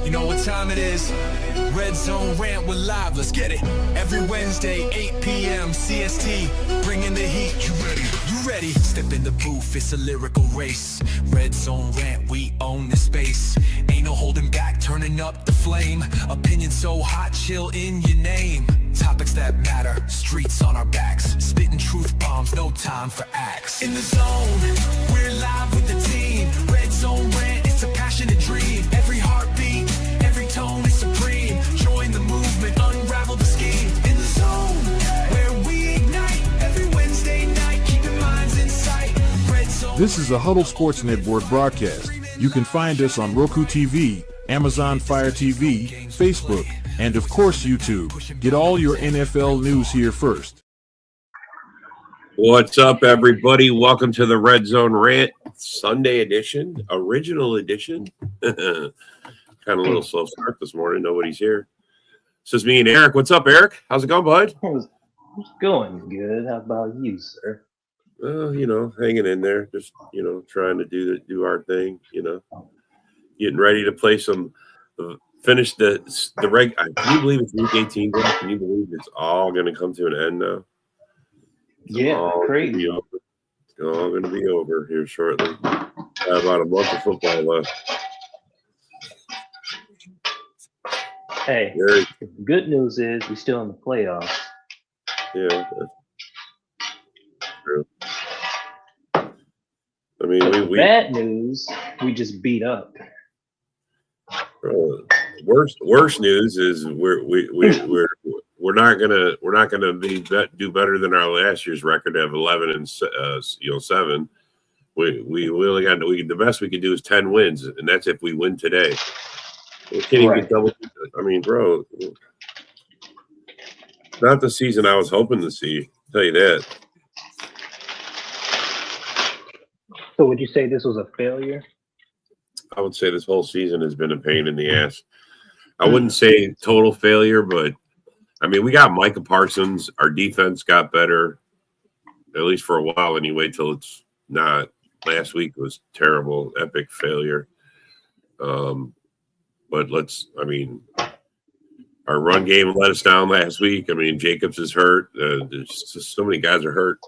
You know what time it is? Red Zone Rant, we're live, let's get it. Every Wednesday, 8 p.m. CST, bringing the heat. You ready? You ready? Step in the booth, it's a lyrical race. Red Zone Rant, we own the space. Ain't no holding back, turning up the flame. Opinion so hot, chill in your name. Topics that matter, streets on our backs. Spitting truth bombs, no time for acts. In the zone, we're live with the team. Red Zone Rant, it's a passionate dream. Every heartbeat, every tone is supreme. Join the movement, unravel the scheme. In the zone, where we ignite. Every Wednesday night, keeping minds in sight. Red Zone. This is a Huddle Sports Network broadcast. You can find us on Roku TV, Amazon Fire TV, Facebook, and of course YouTube. Get all your NFL news here first. What's up, everybody? Welcome to the Red Zone Rant Sunday edition, original edition. Kind of a little slow start this morning. Nobody's here. This is me and Eric. What's up, Eric? How's it going, bud? It's going good. How about you, sir? Hanging in there. Just, trying to do our thing, Getting ready to play some finish the reg. Can you believe it's week 18? Can you believe it's all going to come to an end now? Yeah, crazy. It's all going to be over here shortly. About a month of football left. Hey, the good news is we're still in the playoffs. Yeah, that's true. I mean, we bad news, we just beat up. Worst news is we're not gonna do better than our last year's record of 11 and 7. We only got the best we can do is 10 wins, and that's if we win today. We can't even get double. I mean, bro, not the season I was hoping to see. I'll tell you that. So would you say this was a failure? I would say this whole season has been a pain in the ass. I wouldn't say total failure, but I mean, we got Micah Parsons. Our defense got better, at least for a while anyway, till it's not. Last week was terrible, epic failure. But our run game let us down last week. I mean, Jacobs is hurt. There's just so many guys are hurt.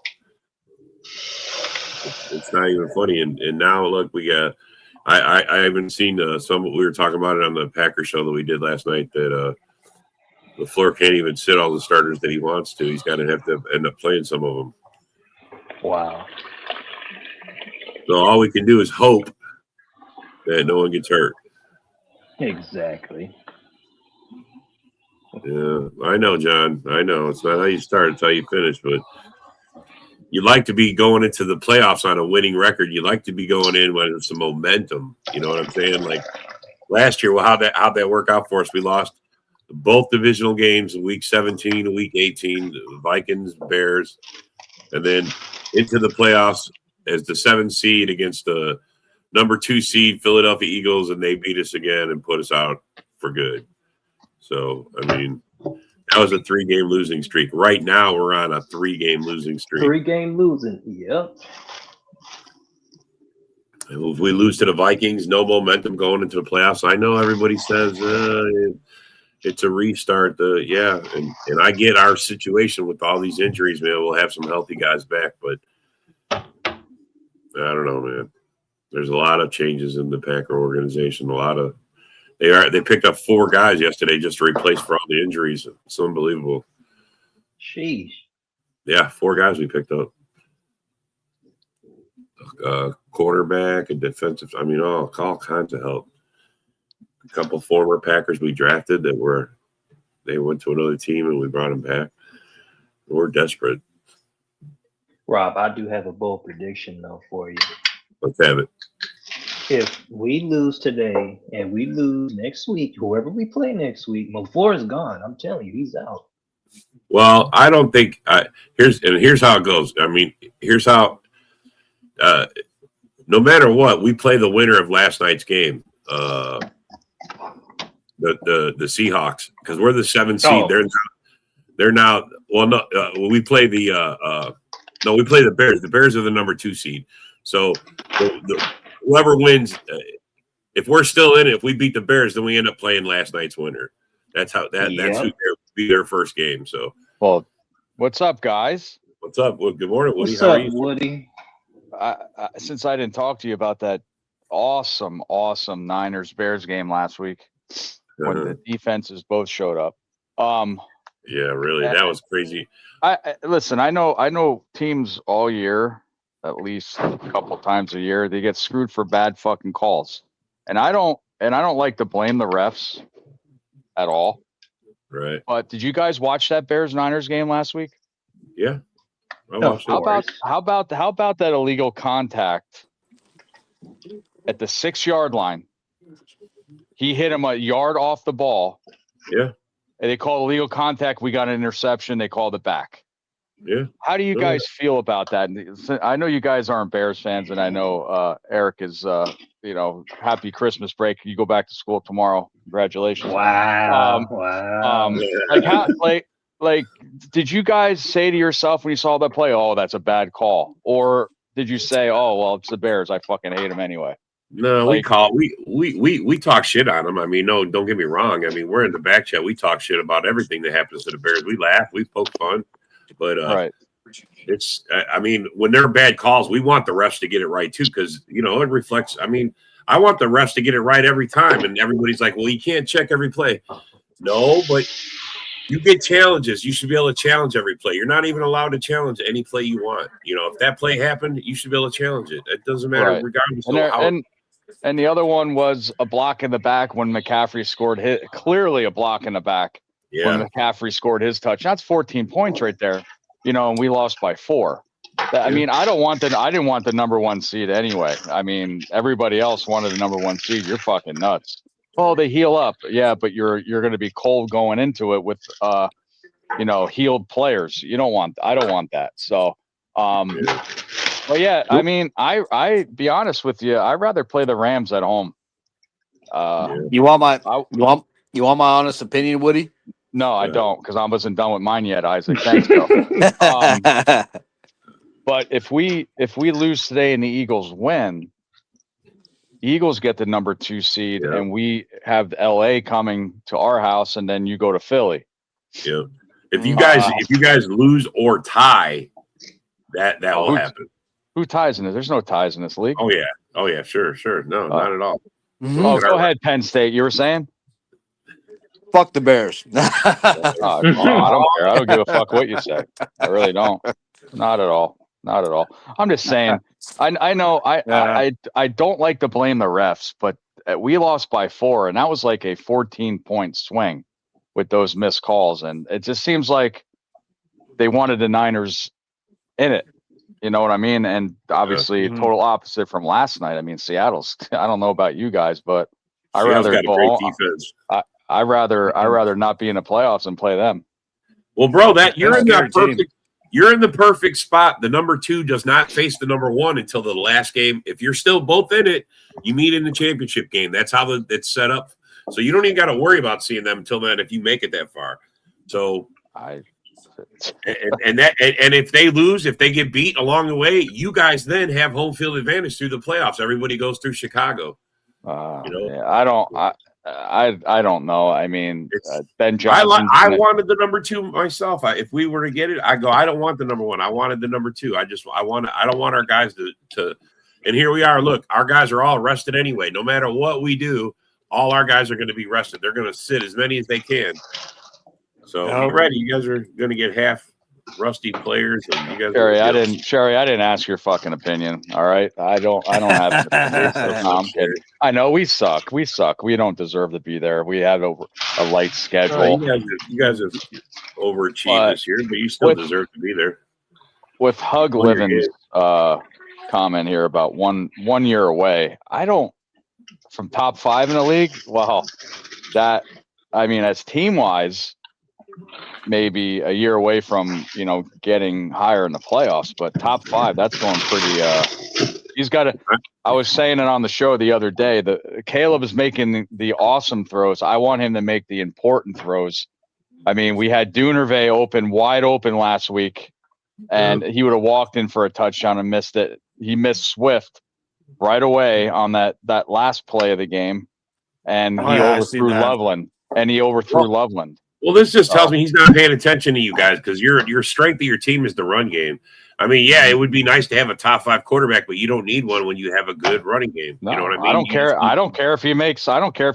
It's not even funny. And now, look, we got I haven't seen some. We were talking about it on the Packers show that we did last night that LaFleur can't even sit all the starters that he wants to. He's going to have to end up playing some of them. Wow. So all we can do is hope that no one gets hurt. Exactly. Yeah, I know, John. I know. It's not how you start, it's how you finish. But you like to be going into the playoffs on a winning record. You like to be going in with some momentum. You know what I'm saying? Like last year, how'd that work out for us? We lost both divisional games, week 17 and week 18, the Vikings, Bears, and then into the playoffs as the 7th seed against the number 2 seed Philadelphia Eagles, and they beat us again and put us out for good. So, I mean, that was a 3-game losing streak. Right now, we're on a 3-game losing streak. 3-game losing, yep. If we lose to the Vikings, no momentum going into the playoffs. I know everybody says it's a restart. And I get our situation with all these injuries, man. We'll have some healthy guys back, but I don't know, man. There's a lot of changes in the Packer organization. They picked up 4 guys yesterday just to replace for all the injuries. It's unbelievable. Sheesh. Yeah, 4 guys we picked up. Quarterback and defensive. I mean, all kinds of help. A couple former Packers we drafted they went to another team and we brought them back. We're desperate. Rob, I do have a bold prediction though for you. Let's have it. If we lose today and we lose next week, whoever we play next week, LaFleur is gone. I'm telling you, he's out. Well, I don't think here's how it goes. I mean, here's how no matter what, we play the winner of last night's game. The Seahawks, because we're the 7th seed. Oh. They're now well no we play we play the Bears. The Bears are the number 2 seed. So whoever wins if we're still in it, if we beat the Bears, then we end up playing last night's winner. That's how that's who be their first game. So, well, what's up, guys? what's up? Well, good morning, Woody. What's How up, are you? Woody? Since I didn't talk to you about that awesome Niners Bears game last week when the defenses both showed up. Yeah, really, that was crazy. Listen. I know teams all year, at least a couple times a year, they get screwed for bad fucking calls, and I don't like to blame the refs at all. Right. But did you guys watch that Bears Niners game last week? Yeah. How about that illegal contact at the 6-yard line? He hit him a yard off the ball. Yeah. And they called illegal contact. We got an interception. They called it back. Yeah. How do you guys feel about that? I know you guys aren't Bears fans, and I know Eric is, happy Christmas break. You go back to school tomorrow. Congratulations. Wow. Did you guys say to yourself when you saw that play, oh, that's a bad call? Or did you say, oh, well, it's the Bears. I fucking hate them anyway? No, we talk shit on them. I mean, no, don't get me wrong. I mean, we're in the back chat. We talk shit about everything that happens to the Bears. We laugh, we poke fun, but right. It's. I mean, when they're bad calls, we want the refs to get it right too, because it reflects. I mean, I want the refs to get it right every time, and everybody's like, well, you can't check every play. No, but you get challenges. You should be able to challenge every play. You're not even allowed to challenge any play you want. If that play happened, you should be able to challenge it. It doesn't matter regardless of how. And the other one was a block in the back when McCaffrey scored clearly a block in the back when McCaffrey scored his touchdown. That's 14 points right there, and we lost by 4. I mean, I didn't want the number 1 seed anyway. I mean, everybody else wanted the number 1 seed. You're fucking nuts. Oh, they heal up. Yeah, but you're going to be cold going into it with, healed players. I don't want that. So, Well, yeah, I mean, I be honest with you, I'd rather play the Rams at home. You want my honest opinion, Woody? No, I don't, because I wasn't done with mine yet, Isaac. Thanks, bro. But if we lose today and the Eagles win, the Eagles get the number 2 seed, and we have LA coming to our house, and then you go to Philly. Yeah. If you guys lose or tie, that will happen. Who ties in it? There's no ties in this league. Oh yeah, sure. No, not at all. Oh, go ahead, Penn State. You were saying? Fuck the Bears. I don't care. I don't give a fuck what you say. I really don't. Not at all. I'm just saying. I know. I don't like to blame the refs, but we lost by 4, and that was like a 14-point swing with those missed calls, and it just seems like they wanted the Niners in it. You know what I mean? And obviously, total opposite from last night. I mean, Seattle's. I don't know about you guys, but I'd rather got a great defense. I rather not be in the playoffs and play them. Well, bro, you're in the perfect spot. The number 2 does not face the number 1 until the last game. If you're still both in it, you meet in the championship game. That's how it's set up. So you don't even got to worry about seeing them until then if you make it that far. So and if they lose, if they get beat along the way, you guys then have home field advantage through the playoffs. Everybody goes through Chicago. I don't know. I mean, Ben Johnson. I wanted the number 2 myself. If we were to get it, I don't want the number 1. I wanted the number 2. I don't want our guys to. And here we are. Look, our guys are all rested anyway. No matter what we do, all our guys are going to be rested. They're going to sit as many as they can. So be ready. You guys are going to get half rusty players. And you guys Sherry, I didn't ask your fucking opinion. All right, I don't have an opinion. No, I'm kidding. I know we suck. We don't deserve to be there. We had a light schedule. You guys have overachieved this year, but you still deserve to be there. With Hug Living's comment here about one year away, from top 5 in the league. Well, as team wise, maybe a year away from getting higher in the playoffs, but top 5, that's going pretty. He's got to. I was saying it on the show the other day. Caleb is making the awesome throws. I want him to make the important throws. I mean, we had Duvernay wide open last week, and he would have walked in for a touchdown and missed it. He missed Swift, right away on that last play of the game, and he overthrew Loveland. Loveland. Well, this just tells me he's not paying attention to you guys because your strength of your team is the run game. I mean, yeah, it would be nice to have a top 5 quarterback, but you don't need one when you have a good running game. No, you know what I mean? I don't care. I don't care if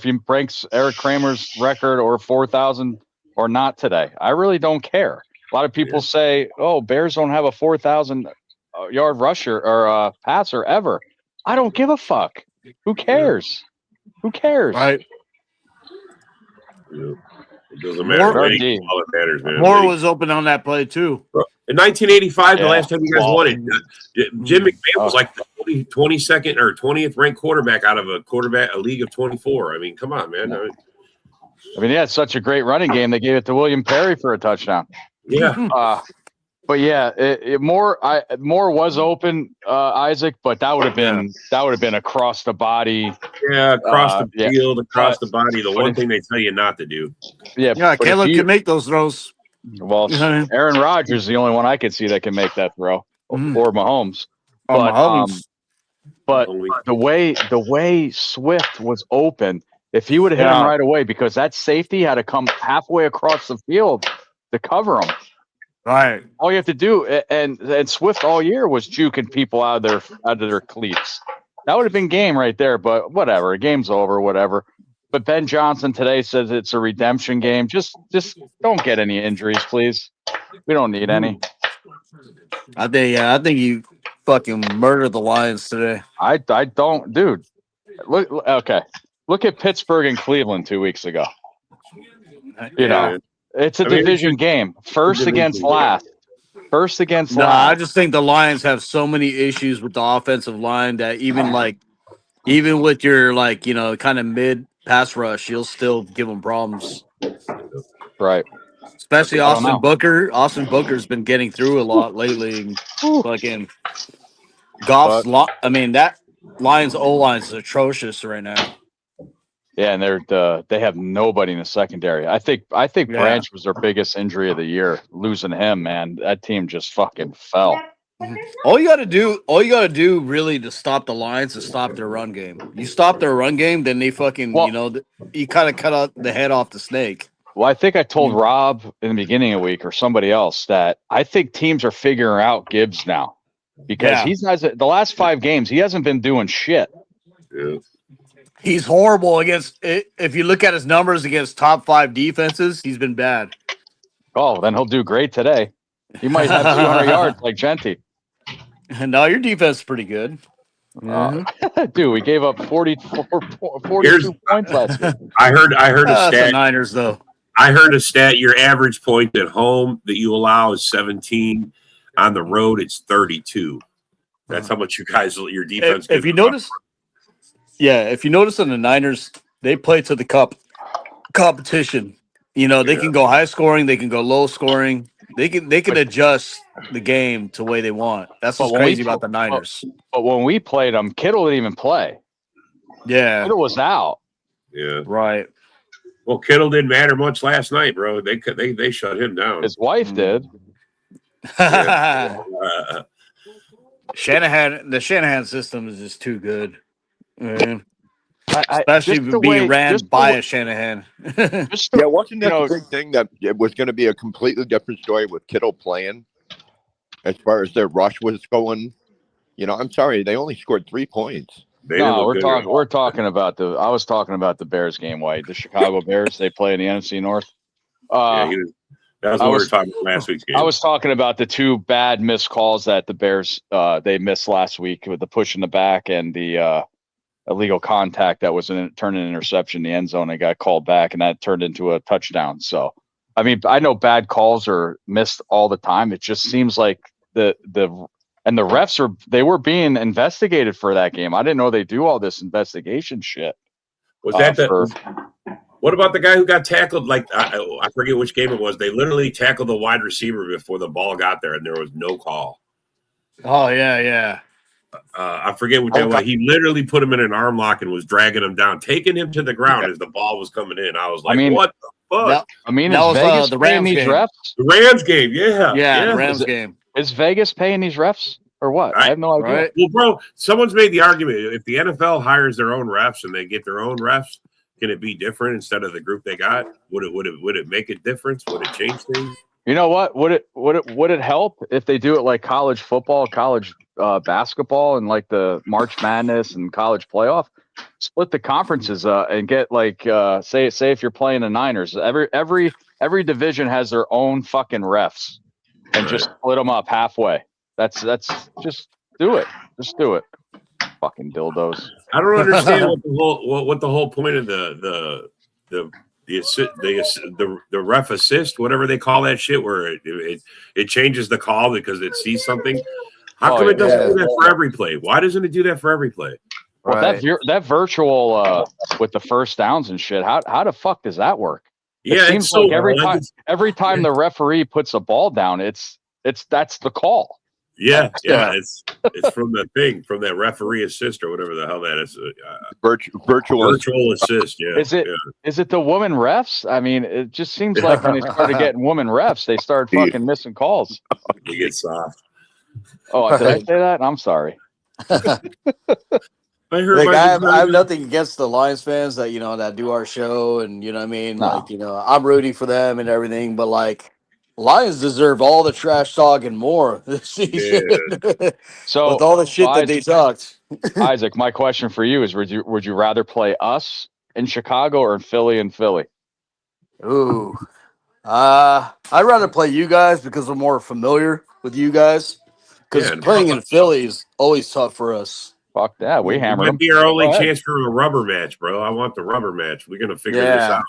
he breaks Eric Kramer's record or 4,000 or not today. I really don't care. A lot of people say, "Oh, Bears don't have a 4,000 yard rusher or passer ever." I don't give a fuck. Who cares? Who cares? Right. Yeah. It doesn't matter. All it matters, man. Moore was open on that play too. In 1985, the last time you guys won it, Jim McMahon was like the 22nd or 20th ranked quarterback out of a league of 24. I mean, come on, man. I mean, yeah, it's such a great running game. They gave it to William Perry for a touchdown. Yeah. But yeah, Moore was open, Isaac, but that would have been across the body. Yeah, across the field, across the body. The one thing they tell you not to do. Yeah, Caleb can make those throws. Well, Aaron Rodgers is the only one I could see that can make that throw, or Mahomes. But the way Swift was open, if he would have hit him right away, because that safety had to come halfway across the field to cover him. Right. All you have to do, and Swift all year was juking people out of their cleats. That would have been game right there. But whatever, game's over. Whatever. But Ben Johnson today says it's a redemption game. Just don't get any injuries, please. We don't need any. I think you fucking murdered the Lions today. I don't, dude. Look at Pittsburgh and Cleveland 2 weeks ago. You know. It's a division game. First against last. Last. I just think the Lions have so many issues with the offensive line that even with your kind of mid pass rush, you'll still give them problems. Right. Especially Austin Booker. Austin Booker's been getting through a lot lately. Fucking Goff's that Lions O-line is atrocious right now. Yeah, and they have nobody in the secondary. I think Branch was their biggest injury of the year. Losing him, man, that team just fucking fell. All you got to do really to stop the Lions is stop their run game. You stop their run game, then they fucking you kind of cut out the head off the snake. Well, I think I told Rob in the beginning of the week or somebody else that I think teams are figuring out Gibbs now because the last 5 games he hasn't been doing shit. Yeah. He's horrible against. If you look at his numbers against top 5 defenses, he's been bad. Oh, then he'll do great today. He might have 200 yards like Genti. No, your defense is pretty good. Dude, we gave up 42 points last week. I heard a stat. The Niners, though. I heard a stat. Your average point at home that you allow is 17. On the road, it's 32. That's how much your defense. If you notice. Yeah, if you notice in the Niners, they play to the competition. You know, they can go high scoring, they can go low scoring. They can adjust the game to the way they want. That's what's crazy about the Niners. But when we played them, Kittle didn't even play. Yeah. Kittle was out. Yeah. Right. Well, Kittle didn't matter much last night, bro. They shut him down. His wife did. The Shanahan system is just too good. Especially being ran by a Shanahan. Wasn't that the big thing that it was going to be a completely different story with Kittle playing as far as their rush was going? I'm sorry, they only scored 3 points. We're talking about I was talking about the Bears game, White. The Chicago Bears, they play in the NFC North. That's what we were talking about last week's game. I was talking about the 2 bad missed calls that the Bears they missed last week with the push in the back and the illegal contact that was turned an interception in the end zone and got called back, and that turned into a touchdown. So, I mean, I know bad calls are missed all the time. It just seems like the refs were being investigated for that game. I didn't know they do all this investigation shit. Was that what about the guy who got tackled? Like, I forget which game it was. They literally tackled the wide receiver before the ball got there, and there was no call. Oh, yeah. I forget what that was. He literally put him in an arm lock and was dragging him down, taking him to the ground as the ball was coming in. I was like, what the fuck? That was Vegas the Rams these game. refs? The Rams game, yeah. The Rams game. Is Vegas paying these refs? or what? I have no idea. Right. Well, bro, someone's made the argument if the NFL hires their own refs and they get their own refs, can it be different instead of the group they got? Would it make a difference? Would it change things? You know what? Would it help if they do it like college football, college basketball, and like the March Madness and college playoff? Split the conferences and get like say if you're playing the Niners, every division has their own fucking refs, and just split them up halfway. That's just do it. Just do it. Fucking dildos. I don't understand what the whole point of the ref assist, whatever they call that shit, where it changes the call because it sees something. How come it doesn't do that for every play? Why doesn't it do that for every play? Well, that virtual with the first downs and shit. How the fuck does that work? It seems like every time the referee puts a ball down, that's the call. Yeah, it's from the thing, from that referee assist or whatever the hell that is. Virtual assist. Yeah. Is it the woman refs? I mean, it just seems like when they started getting woman refs, they started fucking missing calls. You get soft. Oh, did I say that? I'm sorry. I have nothing against the Lions fans that that do our show, and you know what I mean. No. Like I'm rooting for them and everything, but like Lions deserve all the trash talk and more this season. Yeah. So with all the shit that they talked. Isaac, my question for you is: would you rather play us in Chicago or in Philly and Philly? Ooh, I'd rather play you guys because we're more familiar with you guys. Because playing in Philly is always tough for us. Fuck that. We hammered them. Might be our only chance for a rubber match, bro. I want the rubber match. We're going to figure this out.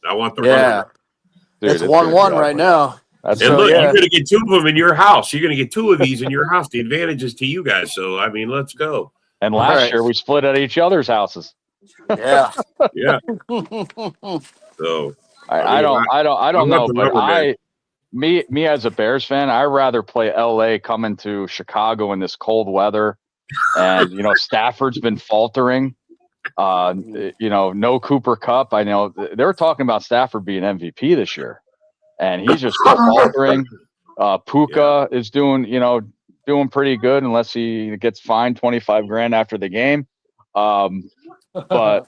I want the rubber match. Dude, it's 1-1 right now. Look, you're going to get 2 of them in your house. You're going to get 2 of these in your house. The advantage is to you guys. So, I mean, let's go. And last year, we split at each other's houses. Yeah. Yeah. So, I don't know, but me as a Bears fan, I'd rather play LA coming to Chicago in this cold weather. And Stafford's been faltering. No Cooper Kupp. I know they were talking about Stafford being MVP this year, and he's just faltering. Puka is doing pretty good unless he gets fined $25,000 after the game. But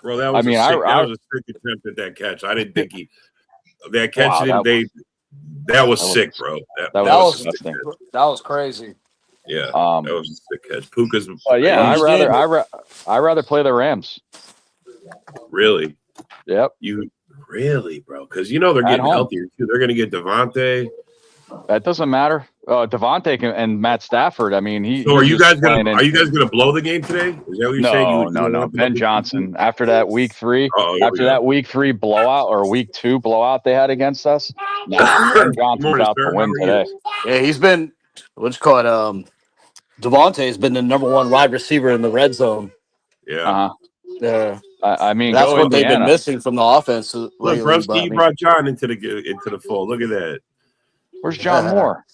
bro, that was a sick attempt at that catch. I didn't think that catch. That was sick, bro. That was crazy. Yeah, that was a sick catch. Puka's. I'd rather play the Rams. Really? Yep. You really, bro? Because they're getting healthier too. They're going to get Devontae. That doesn't matter. Devontae and Matt Stafford. I mean, So are you guys gonna blow the game today? Is that what you're saying? No. Ben Johnson. After that week 3, that week 3 blowout or week 2 blowout they had against us. Ben Johnson's out to win today. Yeah, he's been. What's called Devontae has been the #1 wide receiver in the red zone. Yeah. I mean, that's what they've been missing from the offense lately. Look, Brusky brought John into the fold. Look at that. Where's John Moore?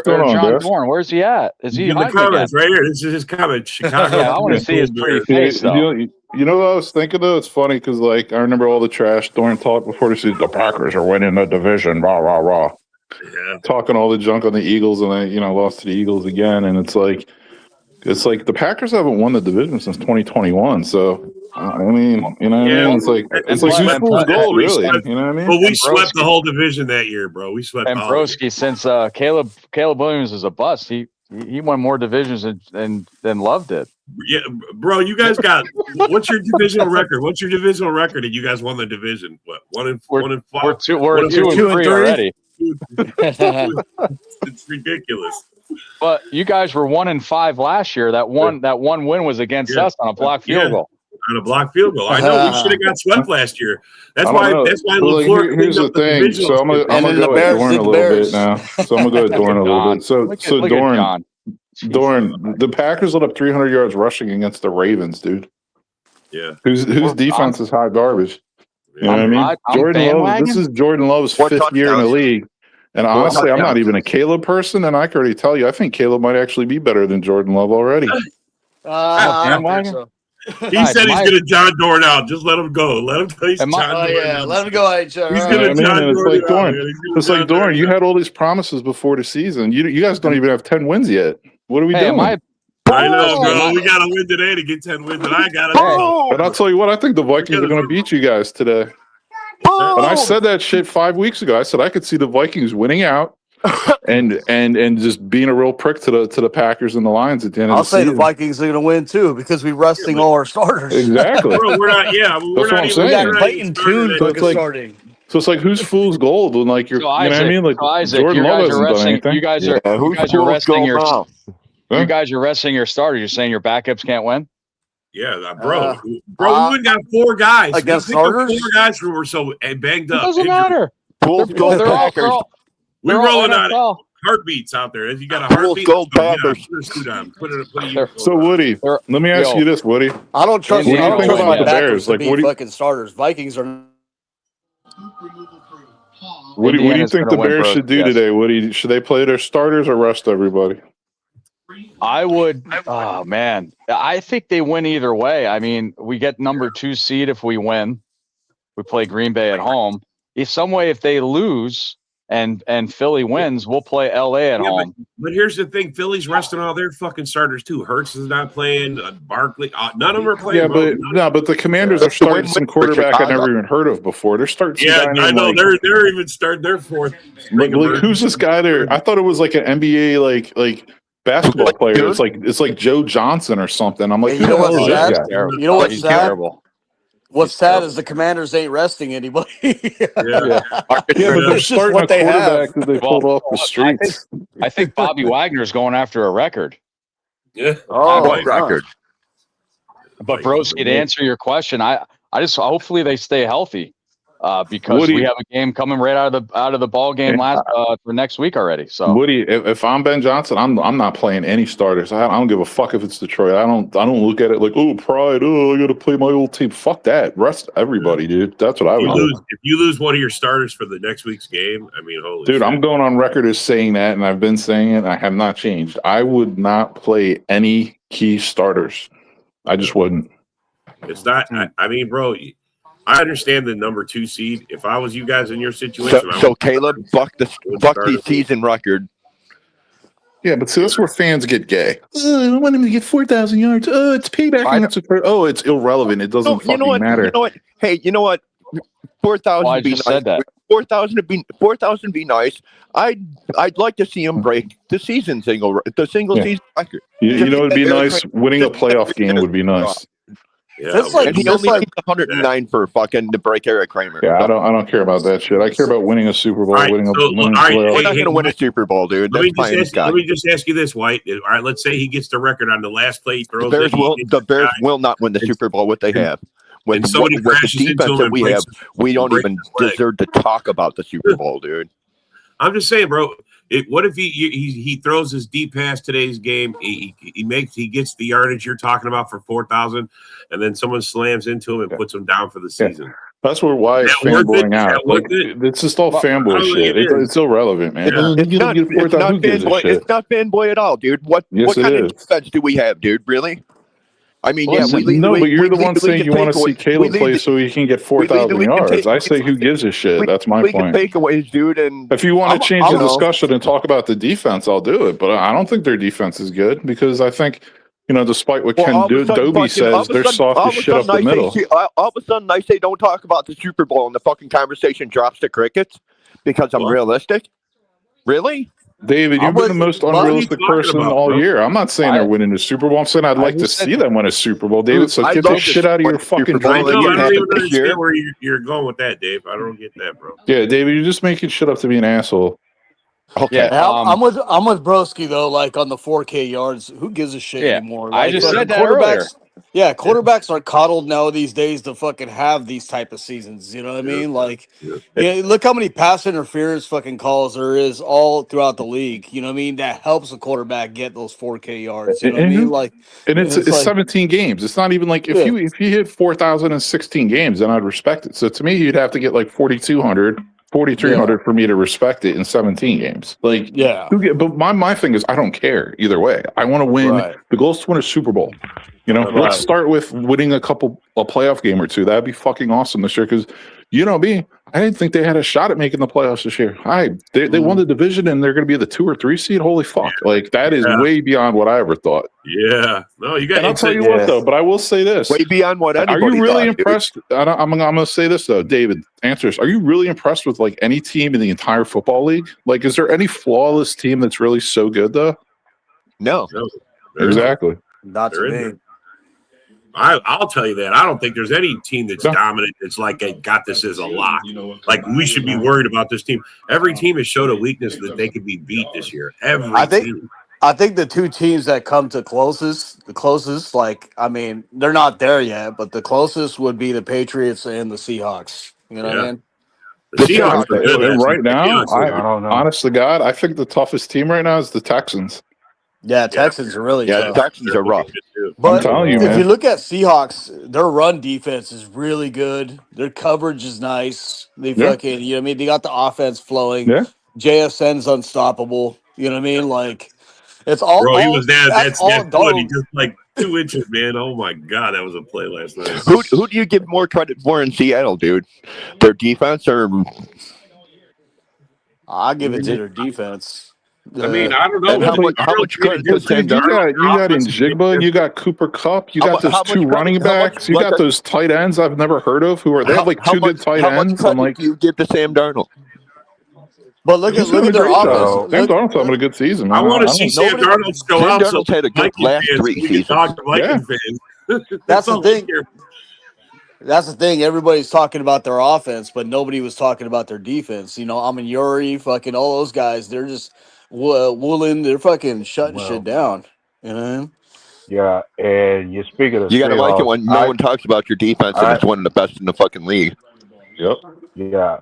John Moore? Where's he at? Is he in the comments right here? This is his comment. Chicago. I want to see his pretty face though. You know what I was thinking though? It's funny because I remember all the trash during talk before the season. The Packers are winning the division. Rah rah rah. Yeah. Talking all the junk on the Eagles, and I lost to the Eagles again, and it's like the Packers haven't won the division since 2021. So I mean, it's like who's fool's gold, really? You know what I mean? Well, we swept the whole division that year, bro. We swept. And Broski, since Caleb Williams is a bust, he won more divisions than Love did. Yeah, bro. You guys got what's your divisional record? What's your divisional record? And you guys won the division. What 1 and 5? We're 2 and 3 already. It's ridiculous. But you guys were 1 and 5 last year. That one win was against us on a blocked field goal. On a blocked field goal. I know we should have got swept last year. That's why LaFleur here's the thing. So I'm gonna go at Dorn a little bit now. So I'm gonna go at Dorn a little bit. So Dorn, the Packers let up 300 yards rushing against the Ravens, dude. Yeah. Whose defense is hot garbage. You know what I mean? Jordan Love. This is Jordan Love's 5th year in the league. And honestly, I'm not even a Caleb person, and I can already tell you, I think Caleb might actually be better than Jordan Love already. I don't think so. He said he's going to John Dorn out. Just let him go. Let him go. Let him go. He's going to John Dorn out. It's like Dorn. You had all these promises before the season. You guys don't even have 10 wins yet. What are we doing? I know, bro. We got to win today to get 10 wins, and I got to. And I'll tell you what, I think the Vikings are going to beat you guys today. And I said that shit 5 weeks ago. I said I could see the Vikings winning out and just being a real prick to the Packers and the Lions at the end of the season. I'll say the Vikings are going to win too because we're resting all our starters. Exactly. Bro, we're not. Yeah, we're That's what I'm saying. We got Clayton Tune starting. So it's like who's fool's gold and like you're, So Isaac, you know what I mean? Like Isaac, Jordan you Love guys are hasn't done resting. anything. You guys are resting your. You guys are resting your starters. You're saying your backups can't win? Yeah, bro. We wouldn't got 4 guys. Against we picked up starters? 4 guys who were so banged up. It doesn't matter. Bulls gold Packers. We're rolling on heartbeats out there. If you got a heartbeat, gold Packers. Packers. So Woody, let me ask you this, Woody. I don't trust. What do you think about the my Bears? backups to Like, be what do you, fucking starters? Vikings are. what do you Indiana's think gonna the win, Bears bro. should do Yes. today, Woody? Should they play their starters or rest everybody? I would. Oh man, I think they win either way. I mean, we get number 2 seed if we win. We play Green Bay at home. If they lose and Philly wins, we'll play LA at home. But here's the thing: Philly's resting all their fucking starters too. Hurts is not playing. Barkley, none of them are playing. Yeah, but the Commanders are starting some quarterback I never even heard of before. They're starting. Yeah, I know. They're even starting their 4th. Like who's this guy there? I thought it was like an NBA like basketball player. It's like Joe Johnson or something. I'm like, You know what's sad? Terrible. You know what's He's sad? terrible. What's sad is the Commanders ain't resting anybody. Yeah, but they're That's just starting what a they have. quarterback that they pulled off the streets. I think Bobby Wagner's going after a record. Yeah. Record. But Broski, to answer your question, I just hopefully they stay healthy because Woody, we have a game coming right out of the ball game for next week already. So Woody, if I'm Ben Johnson, I'm not playing any starters. I don't give a fuck if it's Detroit. I don't look at it like, oh, pride. Oh, I got to play my old team. Fuck that. Rest everybody, dude. That's what I would do. If you lose one of your starters for the next week's game, I mean, holy dude, shit. I'm going on record as saying that, and I've been saying it. And I have not changed. I would not play any key starters. I just wouldn't. It's not. I mean, bro. I understand the number 2 seed. If I was you guys in your situation, So Caleb, fuck the season record. Yeah, but see, that's where fans get gay. I want him to get 4,000 yards. Oh, it's payback. It's irrelevant. It doesn't fucking matter. You know what? Hey, you know what? 4,000 would be nice. 4,000 would be nice. I'd like to see him break the single season record. You know, it'd be nice. Winning a playoff game would be nice. Yeah, and he only needs 109 for fucking to break Eric Kramer. Yeah, I don't care about that shit. I care about winning a Super Bowl, winning a playoff. We're not going to win a Super Bowl, dude. Let me just ask you this, White. All right, let's say he gets the record on the last play he throws. The Bears will not win the Super Bowl. What they have. With the defense that we have, we don't even deserve to talk about the Super Bowl, dude. I'm just saying, bro. What if he throws his deep pass today's game? He gets the yardage you're talking about for 4,000, and then someone slams into him and puts him down for the season. That's where Wyatt's fanboying out. It's just all fanboy shit. It's irrelevant, man. It's not fanboy at all, dude. What kind of defense do we have, dude? Really? I mean, but you're the one saying you want to see Caleb play so he can get 4,000 yards. I say, who gives a shit? That's my point. Takeaways, dude. And if you want to change the discussion and talk about the defense, I'll do it. But I don't think their defense is good because I think, despite what Ken Dobie says, they're soft as shit up the middle. All of a sudden, I say don't talk about the Super Bowl, and the fucking conversation drops to crickets because I'm realistic. Really? David, you've been the most unrealistic person all year. I'm not saying they're winning the Super Bowl. I'm saying I'd like to see them win a Super Bowl, David. So get that shit out of your fucking brain. I don't even understand where you're going with that, Dave. I don't get that, bro. Yeah, David, you're just making shit up to be an asshole. Okay, I'm with Broski though. Like on the 4K yards, who gives a shit anymore? Like, I just said that earlier. Yeah, quarterbacks are coddled now these days to fucking have these type of seasons. You know what I mean? Like, look how many pass interference fucking calls there is all throughout the league. You know what I mean? That helps a quarterback get those 4K yards. You know what I mean? Like, and it's like 17 games. It's not even like if you hit 4,016 games, then I'd respect it. So to me, you'd have to get like 4,200. 4,300 for me to respect it in 17 games. Like, but my thing is, I don't care either way. I want to win. Right. The goal is to win a Super Bowl. Let's start with winning a playoff game or two. That'd be fucking awesome this year because, me, I didn't think they had a shot at making the playoffs this year. They won the division and they're going to be the 2 or 3 seed. Holy fuck! Like that is way beyond what I ever thought. Yeah, no, you got. And I'll tell you what though, but I will say this: way beyond what anybody. Are you really thought, impressed? I'm going to say this though, David. Answers: are you really impressed with like any team in the entire football league? Like, is there any flawless team that's really so good though? No, exactly. Not to me. I'll tell you that. I don't think there's any team that's dominant that's like got this as a lock. Like we should be worried about this team. Every team has showed a weakness that they could be beat this year. I think the 2 teams that come to the closest, like I mean, they're not there yet, but the closest would be the Patriots and the Seahawks. You know what I mean? The Seahawks are good. And right now, I don't know. honest to God, I think the toughest team right now is the Texans. Yeah, Texans are really tough. the Texans are rough. But I'm telling you, if man. you look at Seahawks, their run defense is really good. Their coverage is nice. They fucking, you know what I mean? They got the offense flowing. Yeah. JSN's unstoppable. You know what I mean? Like, it's all. Bro, he was there. That's That's all that good. He Darnold. just like 2 inches, man. Oh my God, that was a play last night. Who do you give more credit for in Seattle, dude? Their defense or? I'll give it to their defense. I mean, I don't know. And how much credit does Sam You got in Jigba, you got Cooper Kupp, you got those 2 running backs, you got those tight ends I've never heard of they have like 2 good tight ends. How much credit do you give to Sam Darnold? But look at their offense. Sam Darnold's having a good season. Man. I want to see Sam Darnold show Sam out. Darnold's had a good last 3 seasons. Talk to Viking fans. That's the thing. That's the thing. Everybody's talking about their offense, but nobody was talking about their defense. You know, Yuri, fucking all those guys. They're just wooling. They're fucking shutting shit down. You know. Yeah, and you're speaking of. You gotta like it when no one talks about your defense, and it's one of the best in the fucking league. Yep. Yeah,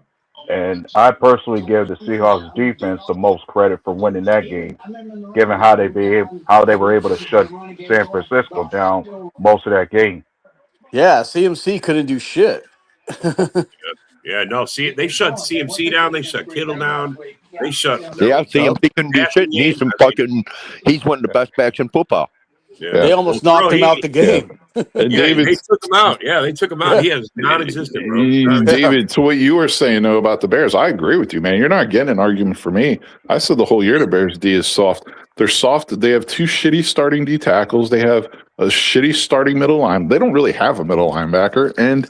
and I personally give the Seahawks defense the most credit for winning that game, given how they were able to shut San Francisco down most of that game. Yeah, CMC couldn't do shit. Yeah, no. See, they shut CMC down. They shut Kittle down. They shut. CMC couldn't do shit. He's one of the best backs in football. Yeah. They almost knocked him out the game. And David, they took him out. Yeah, they took him out. He is non-existent, bro. David, to what you were saying though about the Bears, I agree with you, man. You're not getting an argument for me. I said the whole year the Bears D is soft. They're soft. They have 2 shitty starting D tackles. They have a shitty starting middle line. They don't really have a middle linebacker, and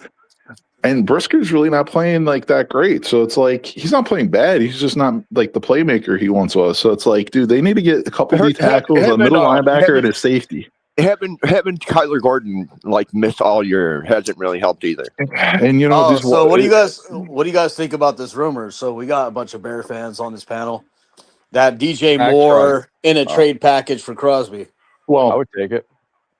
Brisker's really not playing like that great. So it's like he's not playing bad. He's just not like the playmaker he once was. So it's like, dude, they need to get a couple D tackles, a middle linebacker, and a safety. Having Kyler Gordon like miss all year hasn't really helped either. And you know, so what do you guys think about this rumor? So we got a bunch of Bear fans on this panel that DJ Moore in a trade package for Crosby. Well, I would take it.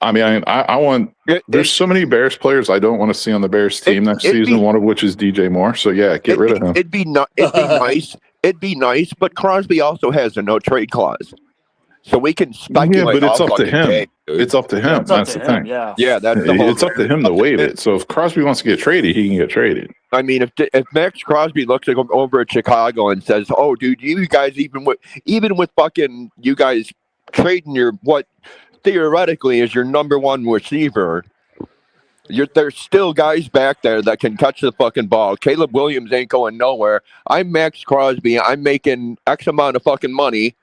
I mean, I want. There's so many Bears players I don't want to see on the Bears team next season. One of which is DJ Moore. So yeah, get rid of him. It'd be nice. It'd be nice, but Crosby also has a no trade clause, so we can speculate. Yeah, but it's up to him. Day, it's up to him. That's the thing. Yeah, that's the whole it's up to him to waive it. So if Crosby wants to get traded, he can get traded. I mean, if Max Crosby looks like over at Chicago and says, "Oh, dude, you guys even with fucking you guys trading your what theoretically is your number 1 receiver." There's still guys back there that can catch the fucking ball. Caleb Williams ain't going nowhere. I'm Max Crosby. I'm making X amount of fucking money.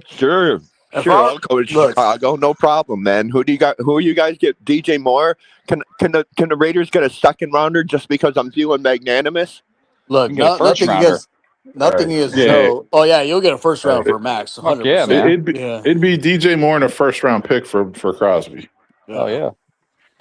Sure, I'll go to Chicago. No problem, man. Who you guys get? DJ Moore? Can the Raiders get a second rounder just because I'm feeling magnanimous? Look, nothing against Joe. Oh yeah, you'll get a first round for Max. 100%. Yeah, man. It'd be DJ Moore and a first round pick for Crosby. Oh yeah.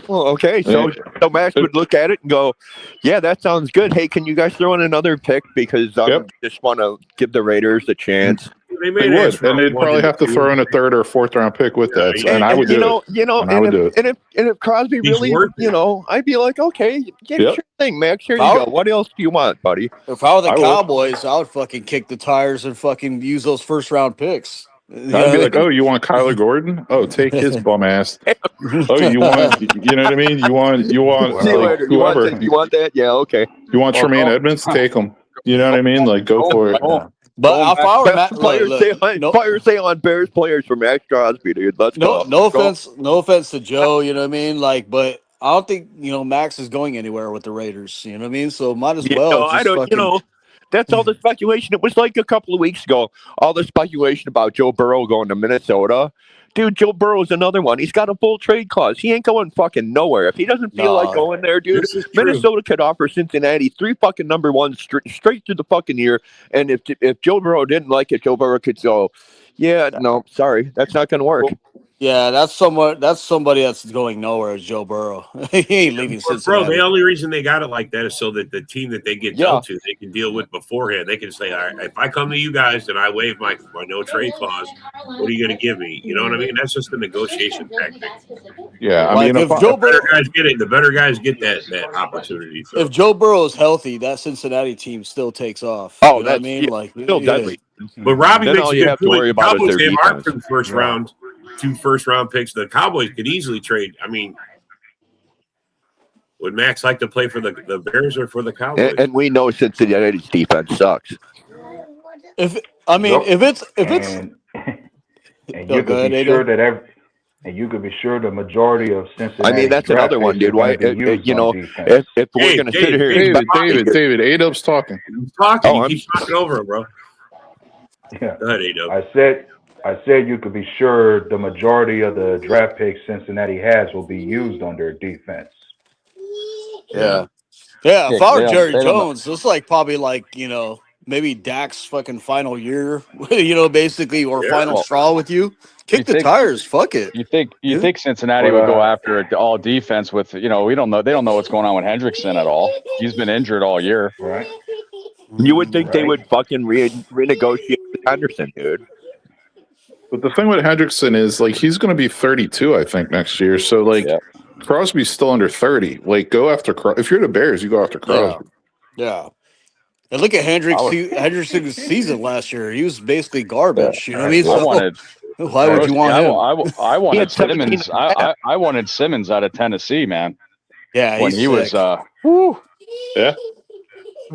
Well, okay. So Max would look at it and go, "Yeah, that sounds good. Hey, can you guys throw in another pick because I just want to give the Raiders a chance." They would, and they'd probably have to throw in a 3rd or 4th round pick with that. And I would do it. And if Crosby really, I'd be like, okay, your thing, Max. Here you go. What else do you want, buddy? If I were the Cowboys, I would fucking kick the tires and fucking use those first round picks. I'd be like, oh, you want Kyler Gordon? Oh, take his bum ass. Oh, you want, you know what I mean? You want like, whoever. You want that? Yeah, okay. You want Tremaine Edmonds? Take him. You know what I mean? Like, go for it. But if I were Matt, players say on Bears players for Max Crosby, dude. Let's go. No offense to Joe. You know what I mean? Like, but don't think Max is going anywhere with the Raiders. You know what I mean? So might as Yeah, well no, just I don't. fucking. That's all the speculation. It was like a couple of weeks ago. All the speculation about Joe Burrow going to Minnesota. Dude, Joe Burrow's another one. He's got a full trade clause. He ain't going fucking nowhere. If he doesn't feel like going there, dude, This is true. Minnesota could offer Cincinnati 3 fucking number ones straight through the fucking year. And if Joe Burrow didn't like it, Joe Burrow could go, yeah, no, sorry, that's not going to work. Yeah, that's somebody that's going nowhere is Joe Burrow. He ain't leaving Cincinnati. Bro, the only reason they got it like that is so that the team that they get dealt to, they can deal with beforehand. They can say, all right, if I come to you guys and I waive my no trade clause, what are you going to give me? You know what I mean? That's just a negotiation tactic. Yeah, I Like mean, if Joe Burrow, guys get it, the better guys get that opportunity. So. if Joe Burrow is healthy, that Cincinnati team still takes off. Oh, you know what I that's mean? Like still deadly. But Robbie Then makes all a you good have to point. worry The about is Cowboys their have marked defense. for the 2 first-round picks. The Cowboys could easily trade. I mean, would Max like to play for the Bears or for the Cowboys? And we know Cincinnati's defense sucks. if it's and you go could ahead, be sure that you could be sure the majority of Cincinnati. I mean, that's another one, dude. Why, if we're going to sit here, David, A-Dub's talking. He's talking. He keeps talking over him, bro. Yeah. Go ahead, A-Dub. I said you could be sure the majority of the draft picks Cincinnati has will be used on their defense. Yeah. If I were Jerry Jones, it's like probably maybe Dak's fucking final year, basically, or final straw with you. Kick the tires. Fuck it. You think Cincinnati would go after it all defense with we don't know. They don't know what's going on with Hendrickson at all. He's been injured all year. Right. You would think they would fucking renegotiate with Henderson, dude. But the thing with Hendrickson is he's going to be 32, I think, next year. So Crosby's still under 30. Go after if you're the Bears, you go after Crosby. Yeah. And look at Hendrickson's season last year. He was basically garbage. You know what I mean? Why would you want him? I wanted Simmons. I wanted Simmons out of Tennessee, man. Yeah, when he sick. was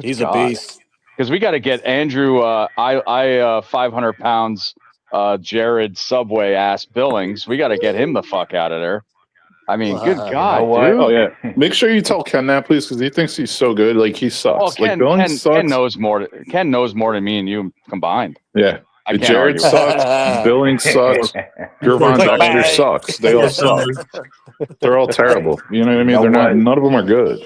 he's a beast. Because we got to get Andrew 500 pounds Jared Subway ass Billings. We got to get him the fuck out of there. I mean, good God, dude. Oh yeah. Make sure you tell Ken that, please, because he thinks he's so good. He sucks. Billings sucks. Ken knows more. Ken knows more than me and you combined. Yeah. Jared sucks. Billings sucks. Gervon Dexter sucks. They all suck. They're all terrible. You know what I mean? None of them are good.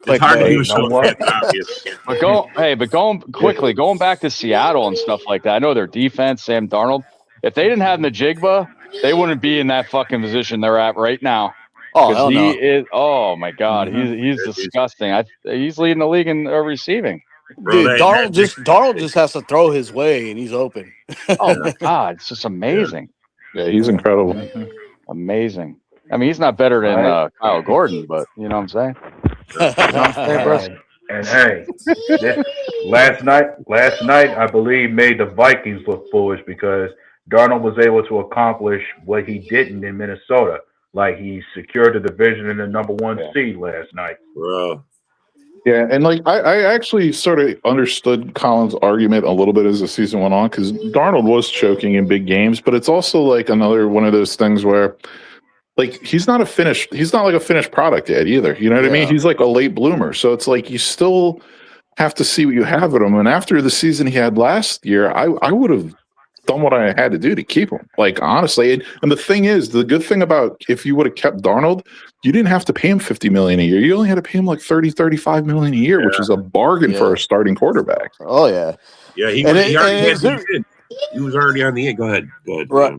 It's hard to do so obvious. But going back to Seattle and stuff like that. I know their defense, Sam Darnold. If they didn't have Najigba, they wouldn't be in that fucking position they're at right now. Oh, hell no. Oh my God, he's disgusting. He's leading the league in receiving. Dude, Darnold just has to throw his way and he's open. Oh my God, it's just amazing. Yeah, he's incredible. Amazing. I mean, he's not better than Kyle Gordon, but you know what I'm saying. And hey, last night I believe made the Vikings look foolish because Darnold was able to accomplish what he didn't in Minnesota. He secured the division and the number 1 seed last night. Bro. Yeah, and I actually sort of understood Colin's argument a little bit as the season went on because Darnold was choking in big games, but it's also another one of those things where he's not a finished product yet either. You know what I mean? He's a late bloomer. So it's you still have to see what you have at him. And after the season he had last year, I would have done what I had to do to keep him. Honestly. And the thing is, the good thing about if you would have kept Darnold, you didn't have to pay him $50 million a year. You only had to pay him $30-35 million a year, which is a bargain for a starting quarterback. Oh yeah. Yeah, he was already on the end. Go ahead. Right.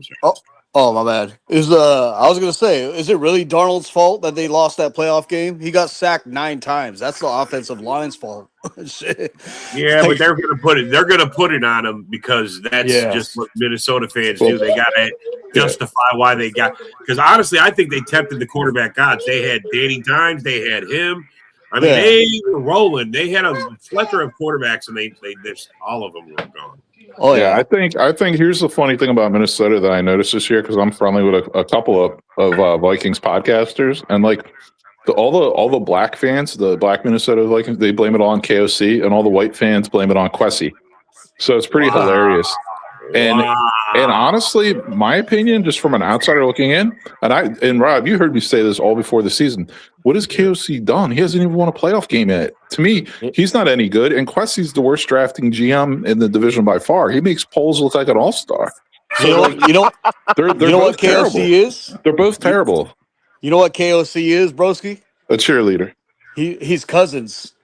Oh my bad. I was gonna say, is it really Darnold's fault that they lost that playoff game? He got sacked 9 times. That's the offensive line's fault. Shit. Yeah, but they're gonna put it on him because that's just what Minnesota fans do. They gotta justify why they got, because honestly, I think they tempted the quarterback gods. They had Danny Dimes, they had him. I mean, they were rolling. They had a plethora of quarterbacks, and they just all of them were gone. Oh yeah, I think here's the funny thing about Minnesota that I noticed this year because I'm friendly with a couple of Vikings podcasters, and all the black fans, the black Minnesota Vikings, they blame it all on KOC, and all the white fans blame it on Kwesi. So it's pretty hilarious. And And honestly, my opinion, just from an outsider looking in, and Rob, you heard me say this all before the season. What has KOC done? He hasn't even won a playoff game yet. To me, he's not any good. And Quessie's the worst drafting GM in the division by far. He makes Poles look like an all-star. So you know they're you know both what KOC terrible. is? They're both terrible. You know what KOC is, broski? A cheerleader. He's cousins.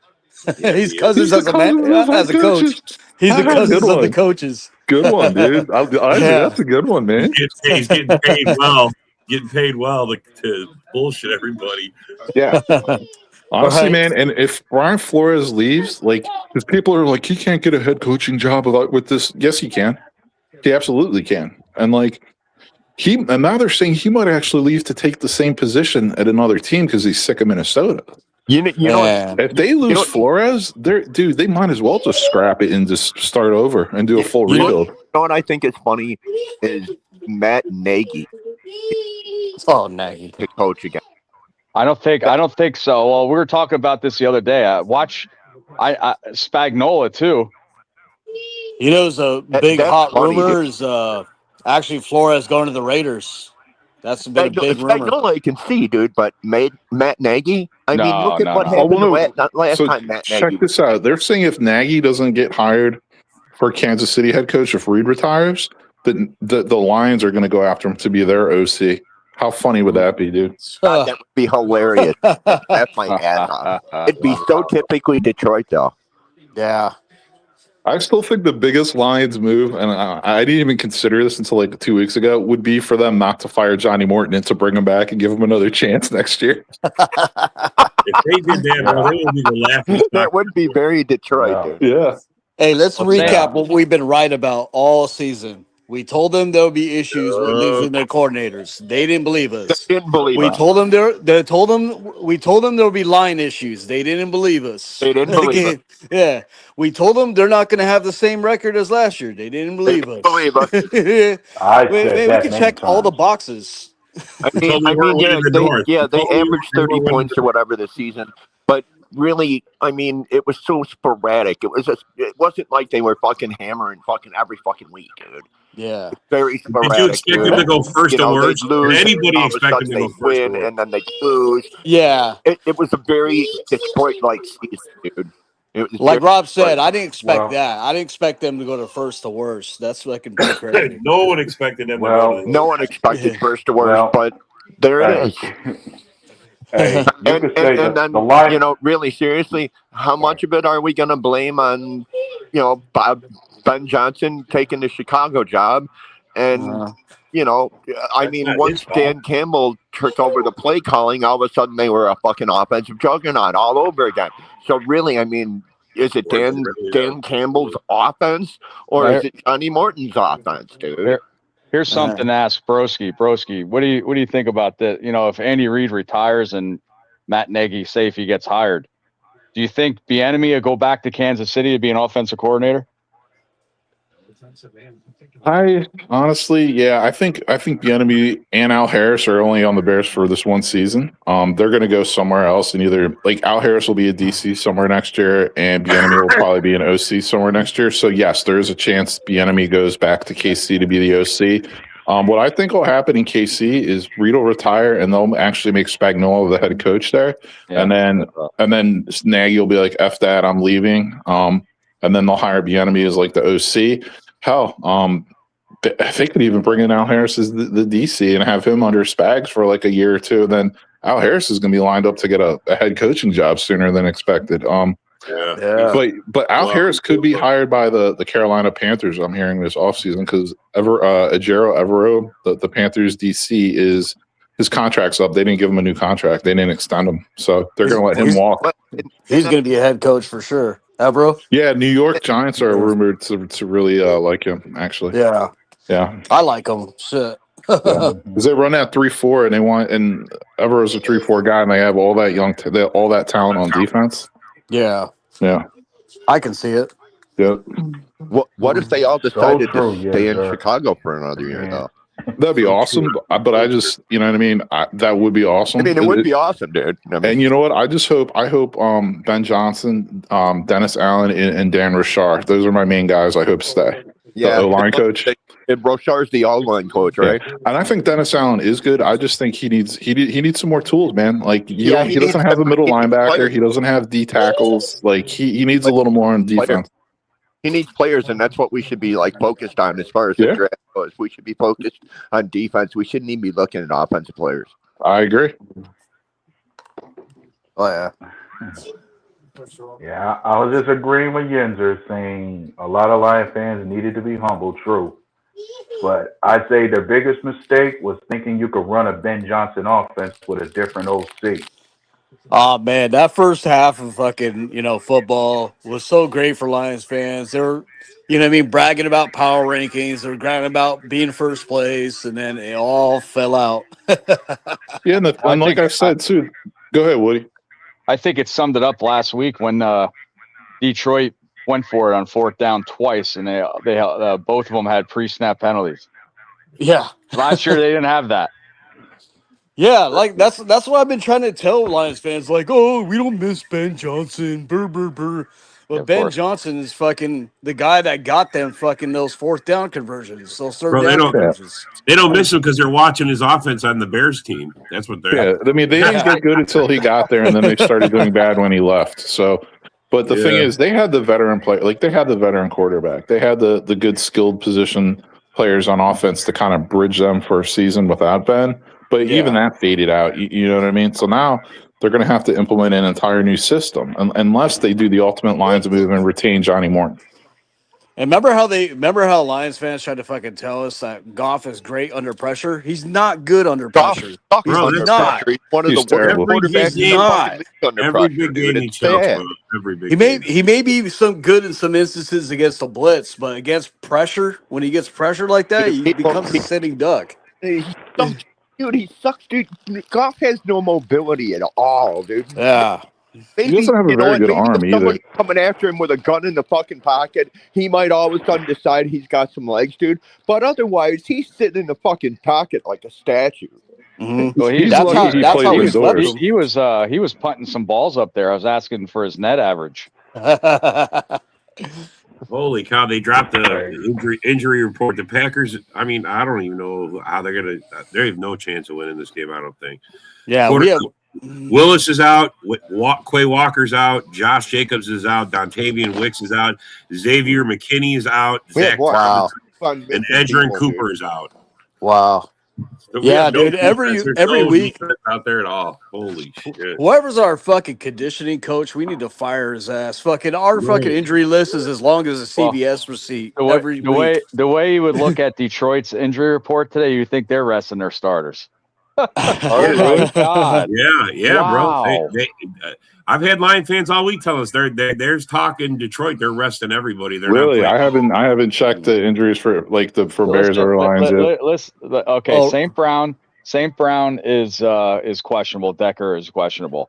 Yeah, He's he is. cousins He's the cousins of as a our coach. coaches. He's the Good cousins of the one. coaches. Good one, dude. Isaac, that's a good one, man. He's getting paid well. Getting paid well to bullshit everybody. Yeah. Honestly, Right. man, and if Brian Flores leaves, like, because people are like, he can't get a head coaching job with this. Yes, he can. He absolutely can. And like, and now they're saying he might actually leave to take the same position at another team because he's sick of Minnesota. You know, If they lose Flores, they might as well just scrap it and just start over and do a full rebuild. You know what I think is funny is Matt Nagy. Oh, Nagy to coach again. I don't think so. Well, we were talking about this the other day. Spagnola too. You know, there's a big That's hot funny, rumor is actually Flores going to the Raiders. That's been a big rumor. Spagnola you can see, dude, but Matt Nagy. I mean, look at what no. happened last So time. Matt check Nagy. this out. They're saying if Nagy doesn't get hired for Kansas City head coach, if Reed retires, then the Lions are going to go after him to be their OC. How funny would that be, dude? God, that would be hilarious. That's my ass off. It'd be so typically Detroit, though. Yeah. I still think the biggest Lions move, and I didn't even consider this until like 2 weeks ago, would be for them not to fire Johnny Morton and to bring him back and give him another chance next year. If they did that, they would be the laughing stock. That would be very Detroit, dude. Yeah. Hey, let's recap what we've been right about all season. We told them there would be issues with losing their coordinators. They didn't believe us. They didn't believe we us. told them we told them there would be line issues. They didn't believe us. They didn't believe us. Yeah. We told them they're not going to have the same record as last year. They didn't believe us. Believe us. I said we that can many check all the times. boxes. I mean, they averaged 30 points or whatever this season, but really, I mean, it was so sporadic. It wasn't like they were fucking hammering fucking every fucking week, dude. Yeah, very sporadic. Did you expect them to go first or worse? Lose, anybody expect them to go first win, and then they lose? Yeah, it was a very Detroit-like season, dude. Like Rob said, I didn't expect that. I didn't expect them to go to first to worst. That's what I can be crazy. No one expected them. No one expected first to worst, but there it is. Hey, and then, the line, you know, really seriously, how much of it are we going to blame on, you know, Ben Johnson taking the Chicago job? And, you know, I mean, once Dan Campbell took over the play calling, all of a sudden they were a fucking offensive juggernaut all over again. So really, I mean, is it Dan Campbell's offense or is it Johnny Morton's offense, dude? Here's something to ask Broski. What do you think about that? You know, if Andy Reid retires and Matt Nagy, say if he gets hired, do you think Bieniemy will go back to Kansas City to be an offensive coordinator? I honestly, yeah, I think Bieniemy and Al Harris are only on the Bears for this one season. They're going to go somewhere else, and either like Al Harris will be a DC somewhere next year, and Bieniemy will probably be an OC somewhere next year. So yes, there is a chance Bieniemy goes back to KC to be the OC. What I think will happen in KC is Reed will retire, and they'll actually make Spagnuolo the head coach there, and then Nagy will be like, "F that, I'm leaving." And then they'll hire Bieniemy as like the OC. Hell, they could even bring in Al Harris as the DC and have him under Spags for like a year or two. And then Al Harris is going to be lined up to get a head coaching job sooner than expected. But Al Harris could be hired by the Carolina Panthers. I'm hearing this offseason because Ejiro Evero, the Panthers DC, his contract's up. They didn't give him a new contract. They didn't extend him, so they're going to let him walk. He's going to be a head coach for sure. Evero? Yeah, New York Giants are rumored to really like him. Actually, yeah, I like him. Shit. Because they run that 3-4 and Evero's a 3-4 guy, and they have all that all that talent on defense. Yeah, I can see it. Yep. What if they all decided to stay in Chicago for another year, though? That'd be awesome, but I just, you know what I mean? That would be awesome. I mean, it would be awesome, dude. I mean, and you know what? I hope Ben Johnson, Dennis Allen, and Dan Richard, those are my main guys I hope stay. Yeah, O-line coach. And Brochard's the O-line coach, right? Yeah. And I think Dennis Allen is good. I just think he needs some more tools, man. Like he needs doesn't have a middle linebacker. players. He doesn't have D tackles. Like he needs a little more on defense. He needs players, and that's what we should be like focused on as far as the draft goes. We should be focused on defense. We shouldn't even be looking at offensive players. I agree. Oh yeah. Yeah, I was just agreeing with Yenzer saying a lot of Lion fans needed to be humble, true. But I'd say their biggest mistake was thinking you could run a Ben Johnson offense with a different OC. Oh man, that first half of fucking, football was so great for Lions fans. They were, bragging about power rankings, they were bragging about being first place, and then it all fell out. Yeah, and like I said too, go ahead, Woody. I think it summed it up last week when Detroit went for it on fourth down twice, and they both of them had pre-snap penalties. Yeah, last year they didn't have that. Yeah, like that's what I've been trying to tell Lions fans. Like, oh, we don't miss Ben Johnson, burr burr burr. But Ben Johnson is fucking the guy that got them fucking those fourth down conversions, those third down conversions. They don't miss him because they're watching his offense on the Bears team. That's what they're. Yeah, I mean they didn't get good until he got there, and then they started doing bad when he left. So, but the thing is, they had the veteran player, like they had the veteran quarterback, they had the good skilled position players on offense to kind of bridge them for a season without Ben. But even that faded out. You know what I mean? So now they're going to have to implement an entire new system unless they do the ultimate Lions move and retain Johnny Morton. And remember how Lions fans tried to fucking tell us that Goff is great under pressure? He's not good under pressure. He's not. He's one of the worst quarterbacks Every big game he tells, every big game. He may be some good in some instances against the blitz, but against pressure, when he gets pressured like that, he becomes a sitting duck. Dude, he sucks, dude. Goff has no mobility at all, dude. Yeah. Maybe, he doesn't have a very good arm either. Somebody coming after him with a gun in the fucking pocket, he might all of a sudden decide he's got some legs, dude. But otherwise, he's sitting in the fucking pocket like a statue. Mm-hmm. Well, he was punting some balls up there. I was asking for his net average. Holy cow! They dropped the injury report. The Packers. I mean, I don't even know how they're gonna. They have no chance of winning this game. I don't think. Yeah, Willis is out. Quay Walker's out. Josh Jacobs is out. Dontavian Wicks is out. Xavier McKinney is out. Zach Thomas, and Edgerrin Cooper is out. Wow. So yeah, dude. Every week out there at all. Holy shit. Whoever's our fucking conditioning coach, we need to fire his ass. Fucking our fucking injury list is as long as a CVS receipt. The way you would look at Detroit's injury report today, you think they're resting their starters. Oh my God! Yeah, wow. Bro. I've had Lion fans all week tell us there's talk in Detroit. They're resting everybody. They're really. I haven't checked the injuries for Bears or Lions. Okay, St. Brown is questionable. Decker is questionable.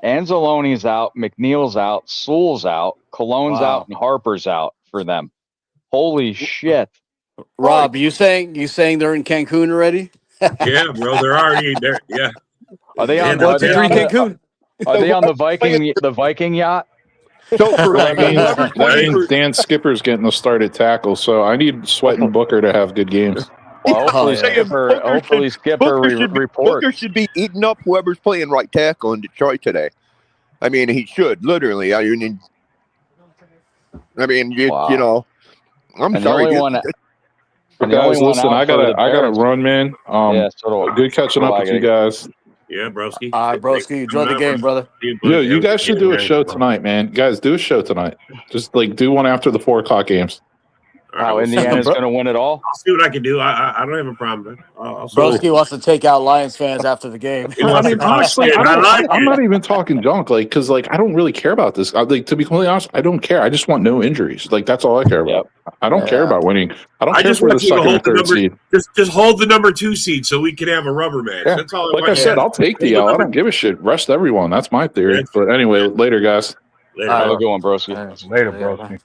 Anzalone's out. McNeil's out. Sewell's out. Cologne's out, and Harper's out for them. Holy shit! Rob, you saying they're in Cancun already? Yeah, bro, they're already there. Yeah. Are they on the Viking yacht? That means Dan Skipper's getting the start at tackle, so I need Sweat and Booker to have good games. Well, hopefully Skipper report. Booker should be eating up whoever's playing right tackle in Detroit today. I mean, he should literally. You know, I'm sorry. Guys, listen, I gotta run, man. Good catching up with you guys. Yeah, broski. Broski, enjoy the game, brother. Yeah, you guys should do a show tonight, man. Guys, do a show tonight. Just do one after the 4:00 games. Wow, Indiana's going to win it all. I'll see what I can do. I don't have a problem. Broski wants to take out Lions fans after the game. I mean, honestly, I'm not even talking junk, because I don't really care about this. To be completely honest, I don't care. I just want no injuries. That's all I care about. I don't care about winning. I don't care for the second or third seed. Just hold the number 2 seed so we can have a rubber match. Yeah. That's all. I said, I'll take the L. I don't give a shit. Rest everyone. That's my theory. But anyway, later, guys. Have a good one, Broski. Later, Broski.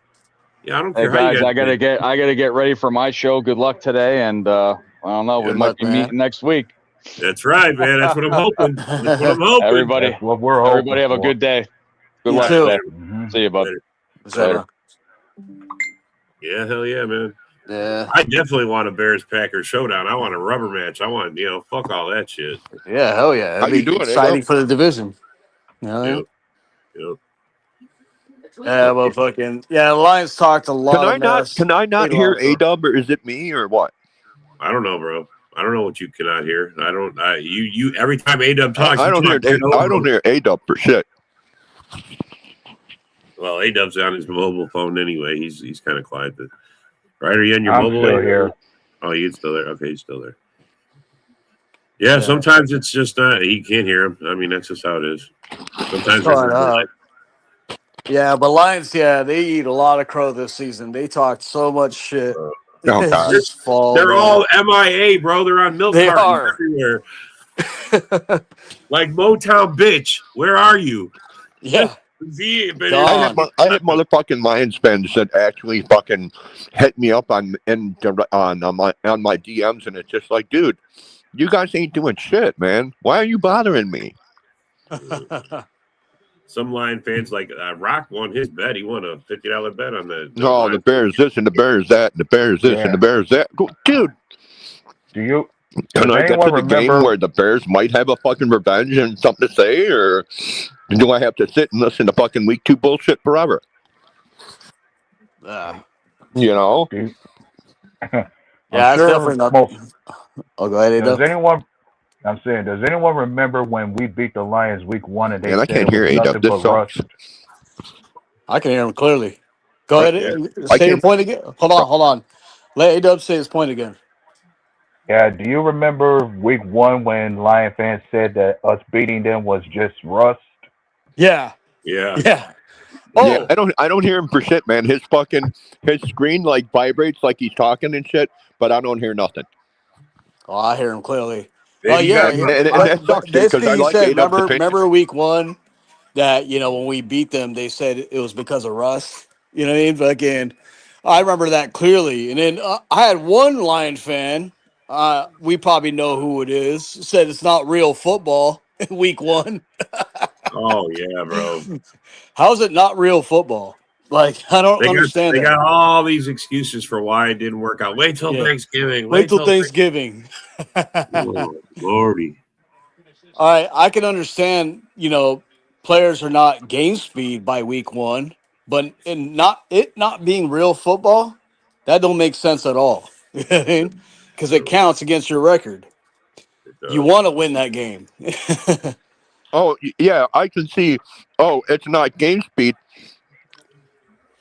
Yeah, I don't care. Hey guys, I gotta get ready for my show. Good luck today, and I don't know. We might be meeting next week. That's right, man. That's what I'm hoping. Everybody have a good day. Good luck today. See you, bud. Yeah, hell yeah, man. Yeah. I definitely want a Bears-Packers showdown. I want a rubber match. I want, fuck all that shit. Yeah, hell yeah. How It'd you be doing, exciting Ado? for the division. You know what I mean? Yep. Yeah, but fucking the Lions talked a lot of mess. Can I not Ate a lot hear of stuff. A-Dub, or is it me, or what? I don't know, bro. I don't know what you cannot hear. I don't. You. Every time A-Dub talks, I don't hear A-Dub for shit. Well, A-Dub's on his mobile phone anyway. He's kind of quiet. Right? Are you on your I'm mobile? still here. Oh, he's still there. Okay, he's still there. Yeah, sometimes it's just not. He can't hear him. I mean, that's just how it is. Sometimes there's a delay. Yeah, but Lions, they eat a lot of crow this season. They talked so much shit. Oh, God. They're all MIA, bro. They're on milk They cartons are. everywhere. Like Motown bitch, where are you? Yeah. I had motherfucking Lions fans that actually fucking hit me up on my DMs, and it's just like, dude, you guys ain't doing shit, man. Why are you bothering me? Some Lion fans like Rock won his bet. He won a $50 bet on the the Bears this and the Bears that, and the Bears this and the Bears that. Dude, can I get to the game where the Bears might have a fucking revenge and something to say, or do I have to sit and listen to fucking week 2 bullshit forever? You know? Yeah, I'm sure I'll go ahead. Does anyone remember when we beat the Lions week 1 and they Man, I said can't it hear was nothing but rust? I can hear him clearly. Go ahead. Yeah. Say your point again. Hold on. Let A-Dub say his point again. Yeah, do you remember week 1 when Lion fans said that us beating them was just rust? Yeah. Oh, yeah, I don't hear him for shit, man. His screen like vibrates like he's talking and shit, but I don't hear nothing. Oh, I hear him clearly. And that sucks, basically, I he like said, A-Dub's remember week 1 that when we beat them, they said it was because of rust. You know what I mean? Fucking, I remember that clearly. And then I had one Lion fan. We probably know who it is. Said it's not real football in week 1. Oh yeah, bro. How's it not real football? Like, I don't understand. They got all these excuses for why it didn't work out. Wait till Thanksgiving. Wait till Thanksgiving. Oh, Lordy. All right, I can understand. Players are not game speed by week 1, but not being real football, that don't make sense at all. Because it counts against your record. You want to win that game. Oh yeah, I can see. Oh, it's not game speed.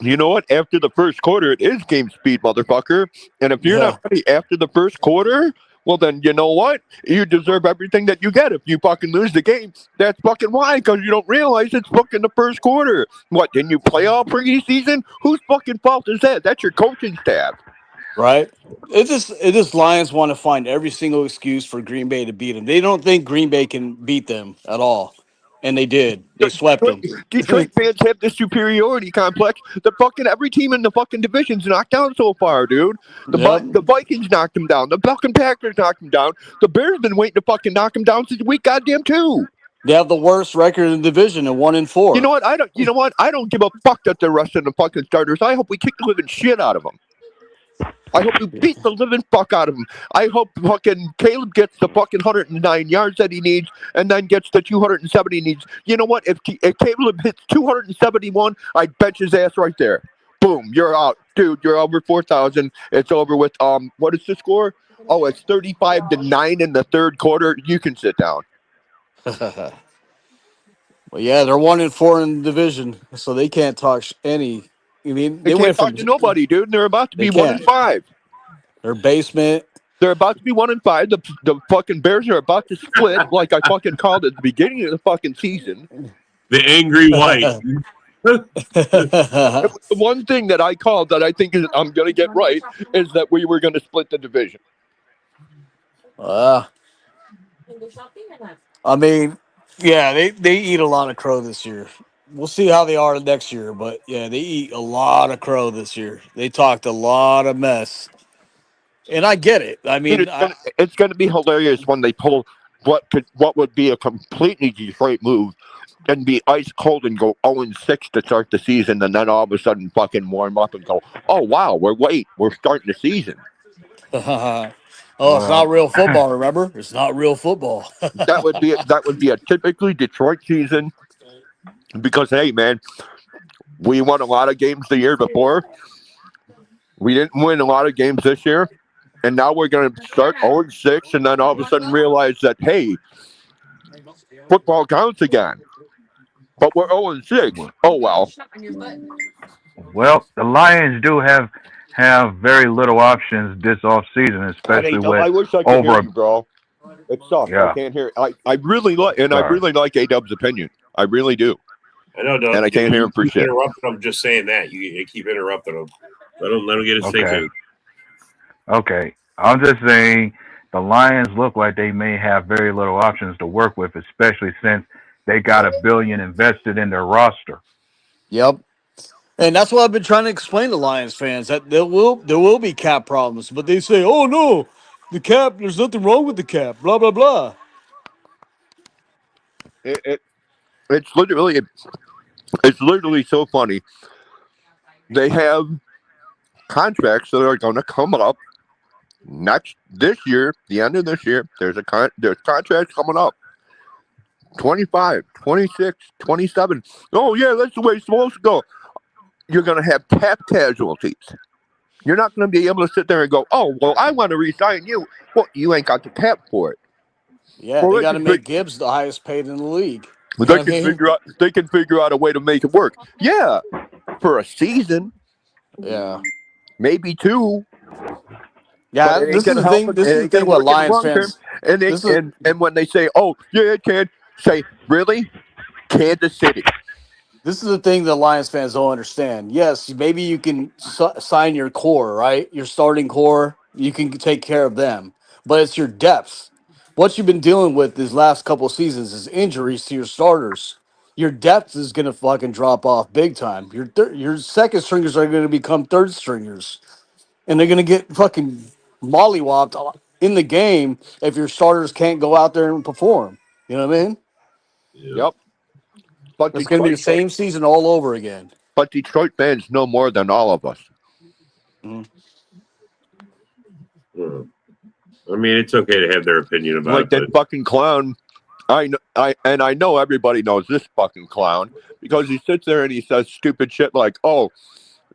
You know what? After the first quarter, it is game speed, motherfucker. And if you're not ready after the first quarter, well, then you know what? You deserve everything that you get. If you fucking lose the game, that's fucking why, because you don't realize it's fucking the first quarter. What, didn't you play all preseason? Whose fucking fault is that? That's your coaching staff. Right? It just Lions want to find every single excuse for Green Bay to beat them. They don't think Green Bay can beat them at all. And they did. They swept them. Detroit fans have this superiority complex. The fucking every team in the fucking division's knocked down so far, dude. The Vikings knocked them down. The fucking Packers knocked them down. The Bears been waiting to fucking knock them down since week goddamn 2. They have the worst record in the division at 1-4. You know what? I don't give a fuck that they're resting the fucking starters. I hope we kick the living shit out of them. I hope you beat the living fuck out of him. I hope fucking Caleb gets the fucking 109 yards that he needs and then gets the 270 he needs. You know what? If Caleb hits 271, I'd bench his ass right there. Boom, you're out. Dude, you're over 4,000. It's over with, what is the score? Oh, it's 35-9 in the third quarter. You can sit down. Well, yeah, they're 1-4 in the division, so they can't talk any. I mean, they can't talk to nobody, dude. And they're about to be 1-5. Their basement. They're about to be 1-5. The fucking Bears are about to split, like I fucking called at the beginning of the fucking season. The angry white. The one thing that I called that I think I'm going to get right is that we were going to split the division. I mean, yeah, they eat a lot of crow this year. We'll see how they are next year, but yeah, they eat a lot of crow this year. They talked a lot of mess, and I get it. I mean, it's going to be hilarious when they pull what would be a completely Detroit move and be ice cold and go 0-6 to start the season, and then all of a sudden fucking warm up and go, oh wow, we're starting the season. Oh, it's not real football. Remember, it's not real football. That would be a typically Detroit season because hey man, we won a lot of games the year before. We didn't win a lot of games this year, and now we're going to start 0-6, and then all of a sudden realize that hey, football counts again. But we're 0-6. Oh well. Well, the Lions do have very little options this offseason, especially with I wish I could hear you, bro. It sucks. Yeah. I can't hear. I really like, and I really like A-Dub's opinion. I really do. I know, Doug. And I can't hear him for shit. I'm just saying that. You keep interrupting him. Let him get his say too. Okay. I'm just saying the Lions look like they may have very little options to work with, especially since they got $1 billion invested in their roster. Yep. And that's what I've been trying to explain to Lions fans, that there will be cap problems, but they say, "Oh no, the cap. There's nothing wrong with the cap." Blah blah blah. It's literally so funny. They have contracts that are going to come up this year, the end of this year. There's contracts coming up. 25, 26, 27. Oh yeah, that's the way it's supposed to go. You're going to have cap casualties. You're not going to be able to sit there and go, oh, well, I want to re-sign you. Well, you ain't got the cap for it. Yeah, they got to make Gibbs the highest paid in the league. They can figure out a way to make it work. Yeah, for a season. Yeah, maybe 2. Yeah, this is the thing. This is the thing with Lions fans. And when they say, "Oh, yeah, it can," say, "Really, Kansas City." This is the thing that Lions fans don't understand. Yes, maybe you can sign your core, right? Your starting core, you can take care of them, but it's your depth. What you've been dealing with these last couple of seasons is injuries to your starters. Your depth is going to fucking drop off big time. Your second stringers are going to become third stringers, and they're going to get fucking mollywopped in the game if your starters can't go out there and perform. You know what I mean? Yep. But it's going to be the same season all over again. But Detroit fans know more than all of us. I mean, it's okay to have their opinion about like that fucking clown. I know everybody knows this fucking clown because he sits there and he says stupid shit like, "Oh,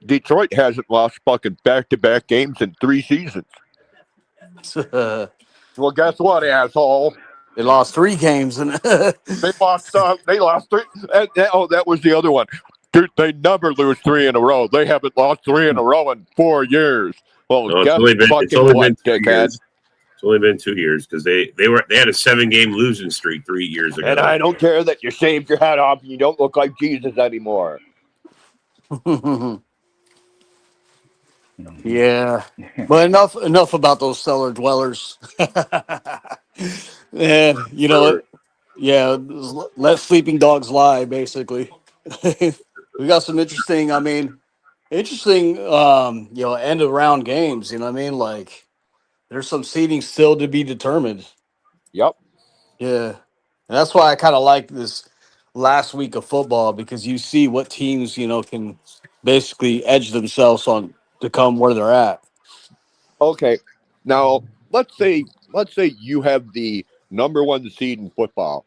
Detroit hasn't lost fucking back-to-back games in 3 seasons." Well, guess what, asshole? They lost 3 games and they lost 3. That was the other one. Dude, they never lose 3 in a row. They haven't lost 3 in a row in 4 years. Well, no, guess it's only been 2 dickhead. Years. It's only been 2 years because they had a 7-game losing streak 3 years ago. And I don't care that you shaved your head off and you don't look like Jesus anymore. Yeah, but enough about those cellar dwellers. And you know what? Yeah, let sleeping dogs lie. Basically, we got some interesting. End of round games. You know what I mean? Like, there's some seeding still to be determined. Yep. Yeah, and that's why I kind of like this last week of football because you see what teams can basically edge themselves on to come where they're at. Okay, now let's say you have the number 1 seed in football.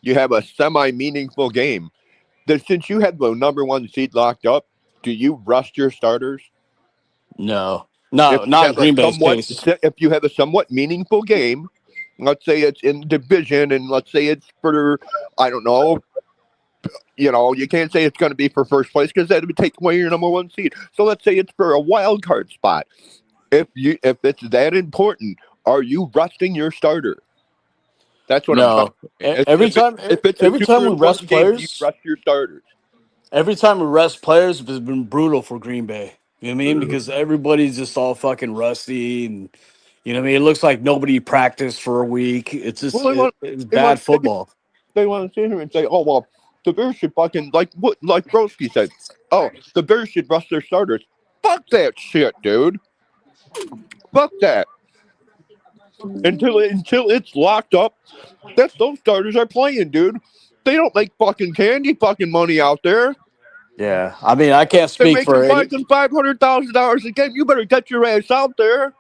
You have a semi-meaningful game. Since you had the number 1 seed locked up, do you rest your starters? No, not Green Bay's case. If you have a somewhat meaningful game, let's say it's in division, and let's say it's for, I don't know, you can't say it's going to be for first place because that would take away your number 1 seed. So let's say it's for a wild card spot. If it's that important, are you resting your starter? That's what I'm talking. Every time we rest players, you rest your starters. Every time we rest players, it's been brutal for Green Bay. You know what I mean? Because everybody's just all fucking rusty, and you know what I mean. It looks like nobody practiced for a week. It's just it's bad football. They want to sit here and say, "Oh well, the Bears should fucking like Broski said. Oh, the Bears should rest their starters." Fuck that shit, dude. Fuck that. Until it's locked up, those starters are playing, dude. They don't make fucking candy fucking money out there. Yeah, I mean, I can't They're speak making for fucking $500,000 a game. You better get your ass out there.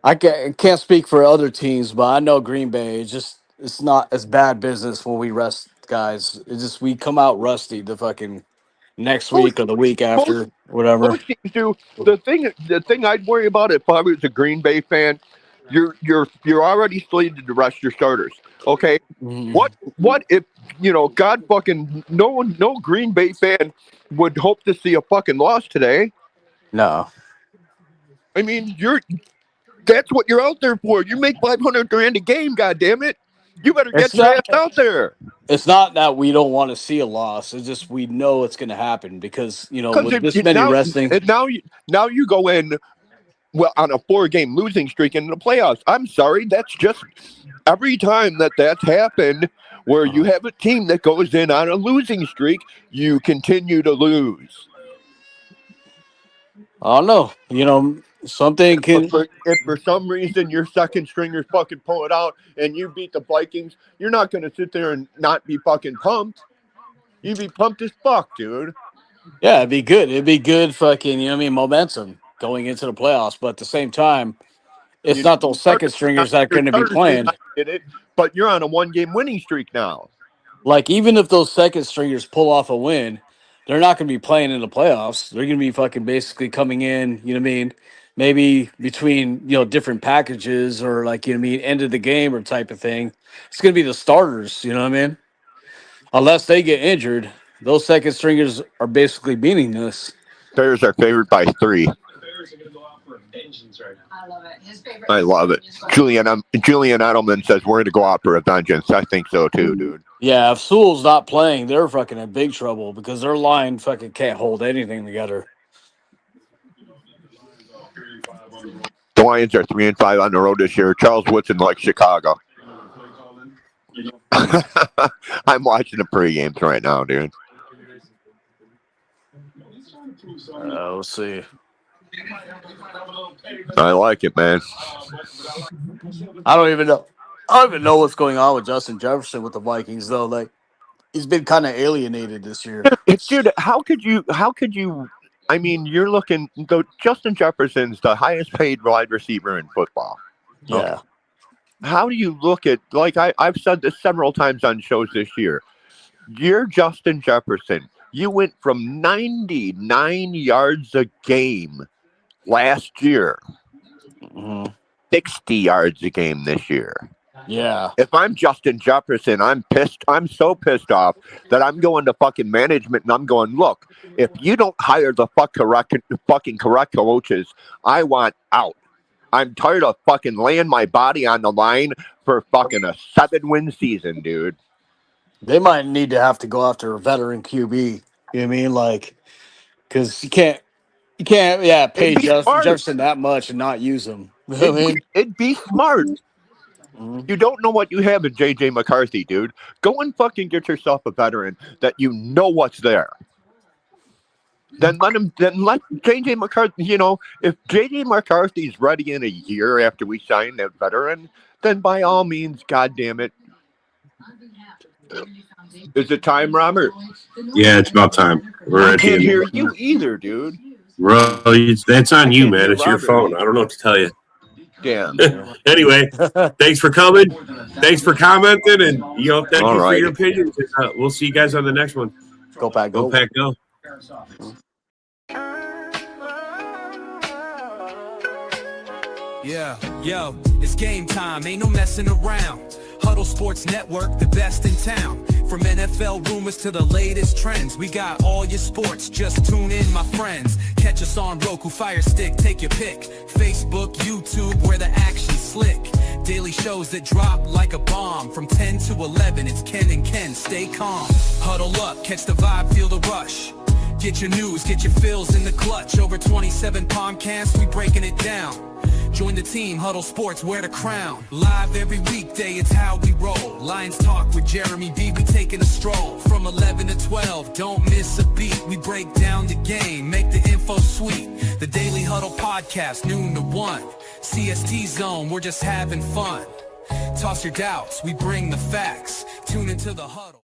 I can't speak for other teams, but I know Green Bay. It's not as bad business when we rest guys. It's just we come out rusty the fucking next Most week or the week most after, whatever. most teams do. The thing I'd worry about if I was a Green Bay fan, you're already slated to rest your starters. Okay, Mhm. what if God fucking no Green Bay fan would hope to see a fucking loss today. No, I mean, that's what you're out there for. You make $500,000 a game. God damn it, you better it's get your not. ass out there. It's not that we don't want to see a loss. It's just we know it's going to happen because Because with this many resting. now you go in on a 4-game losing streak in the playoffs. I'm sorry, that's just every time that's happened where you have a team that goes in on a losing streak, you continue to lose. I don't know. Something But can. if for some reason your second stringers fucking pull it out and you beat the Vikings, you're not going to sit there and not be fucking pumped. You'd be pumped as fuck, dude. Yeah, it'd be good. It'd be good. Fucking, momentum going into the playoffs. But at the same time, it's You, not those second stringers that are your going to be starters may playing. not get it, but you're on a 1-game winning streak now. Like, even if those second stringers pull off a win, they're not going to be playing in the playoffs. They're going to be fucking basically coming in, you know what I mean? Maybe between, different packages or like, end of the game or type of thing. It's going to be the starters, you know what I mean? Unless they get injured, those second stringers are basically meaningless. Bears are favored by 3. I love it. Julian Edelman says we're going to go out for a vengeance. I think so too, dude. Yeah, if Sewell's not playing, they're fucking in big trouble because their line fucking can't hold anything together. The Lions are 3-5 on the road this year. Charles Woodson likes Chicago. I'm watching the pre-games right now, dude. We'll see. I like it, man. I don't even know what's going on with Justin Jefferson with the Vikings though. Like, he's been kind of alienated this year. Dude, how could you? I mean, you're looking. Justin Jefferson's the highest paid wide receiver in football. Yeah. Okay. How do you look at, like I've said this several times on shows this year, you're Justin Jefferson. You went from 99 yards a game last year, 60 yards a game this year. Yeah. If I'm Justin Jefferson, I'm pissed. I'm so pissed off that I'm going to fucking management and I'm going, look, if you don't hire the fucking correct coaches, I want out. I'm tired of fucking laying my body on the line for fucking a 7-win season, dude. They might need to have to go after a veteran QB. You know what I mean? Like, because you can't, pay Jefferson that much and not use him. You know what I mean? It'd be smart. You don't know what you have in J.J. McCarthy, dude. Go and fucking get yourself a veteran that you know what's there. Then let J.J. McCarthy, if J.J. McCarthy's ready in a year after we sign that veteran, then by all means, goddamn it. Is it time, Robert? Yeah, it's about time. I can't hear you either, dude. Bro, that's on you, man. It's your phone. I don't know what to tell you. Damn. Anyway, thanks for coming. Thanks for commenting, and thank you for your opinions. We'll see you guys on the next one. Go Pack, go Pack, go. Yeah, yo, it's game time. Ain't no messing around. Huddle Sports Network, the best in town. From NFL rumors to the latest trends, we got all your sports. Just tune in, my friends. Catch us on Roku, Fire Stick, take your pick. Facebook, YouTube, where the action's slick. Daily shows that drop like a bomb. From 10 to 11, it's Ken and Ken. Stay calm. Huddle up, catch the vibe, feel the rush. Get your news, get your fills in the clutch. Over 27 podcasts, we breaking it down. Join the team, Huddle Sports, wear the crown. Live every weekday, it's how we roll. Lions Talk with Jeremy B, we taking a stroll. From 11 to 12, don't miss a beat. We break down the game, make the info sweet. The Daily Huddle Podcast, noon to 1. CST Zone, we're just having fun. Toss your doubts, we bring the facts. Tune into the Huddle.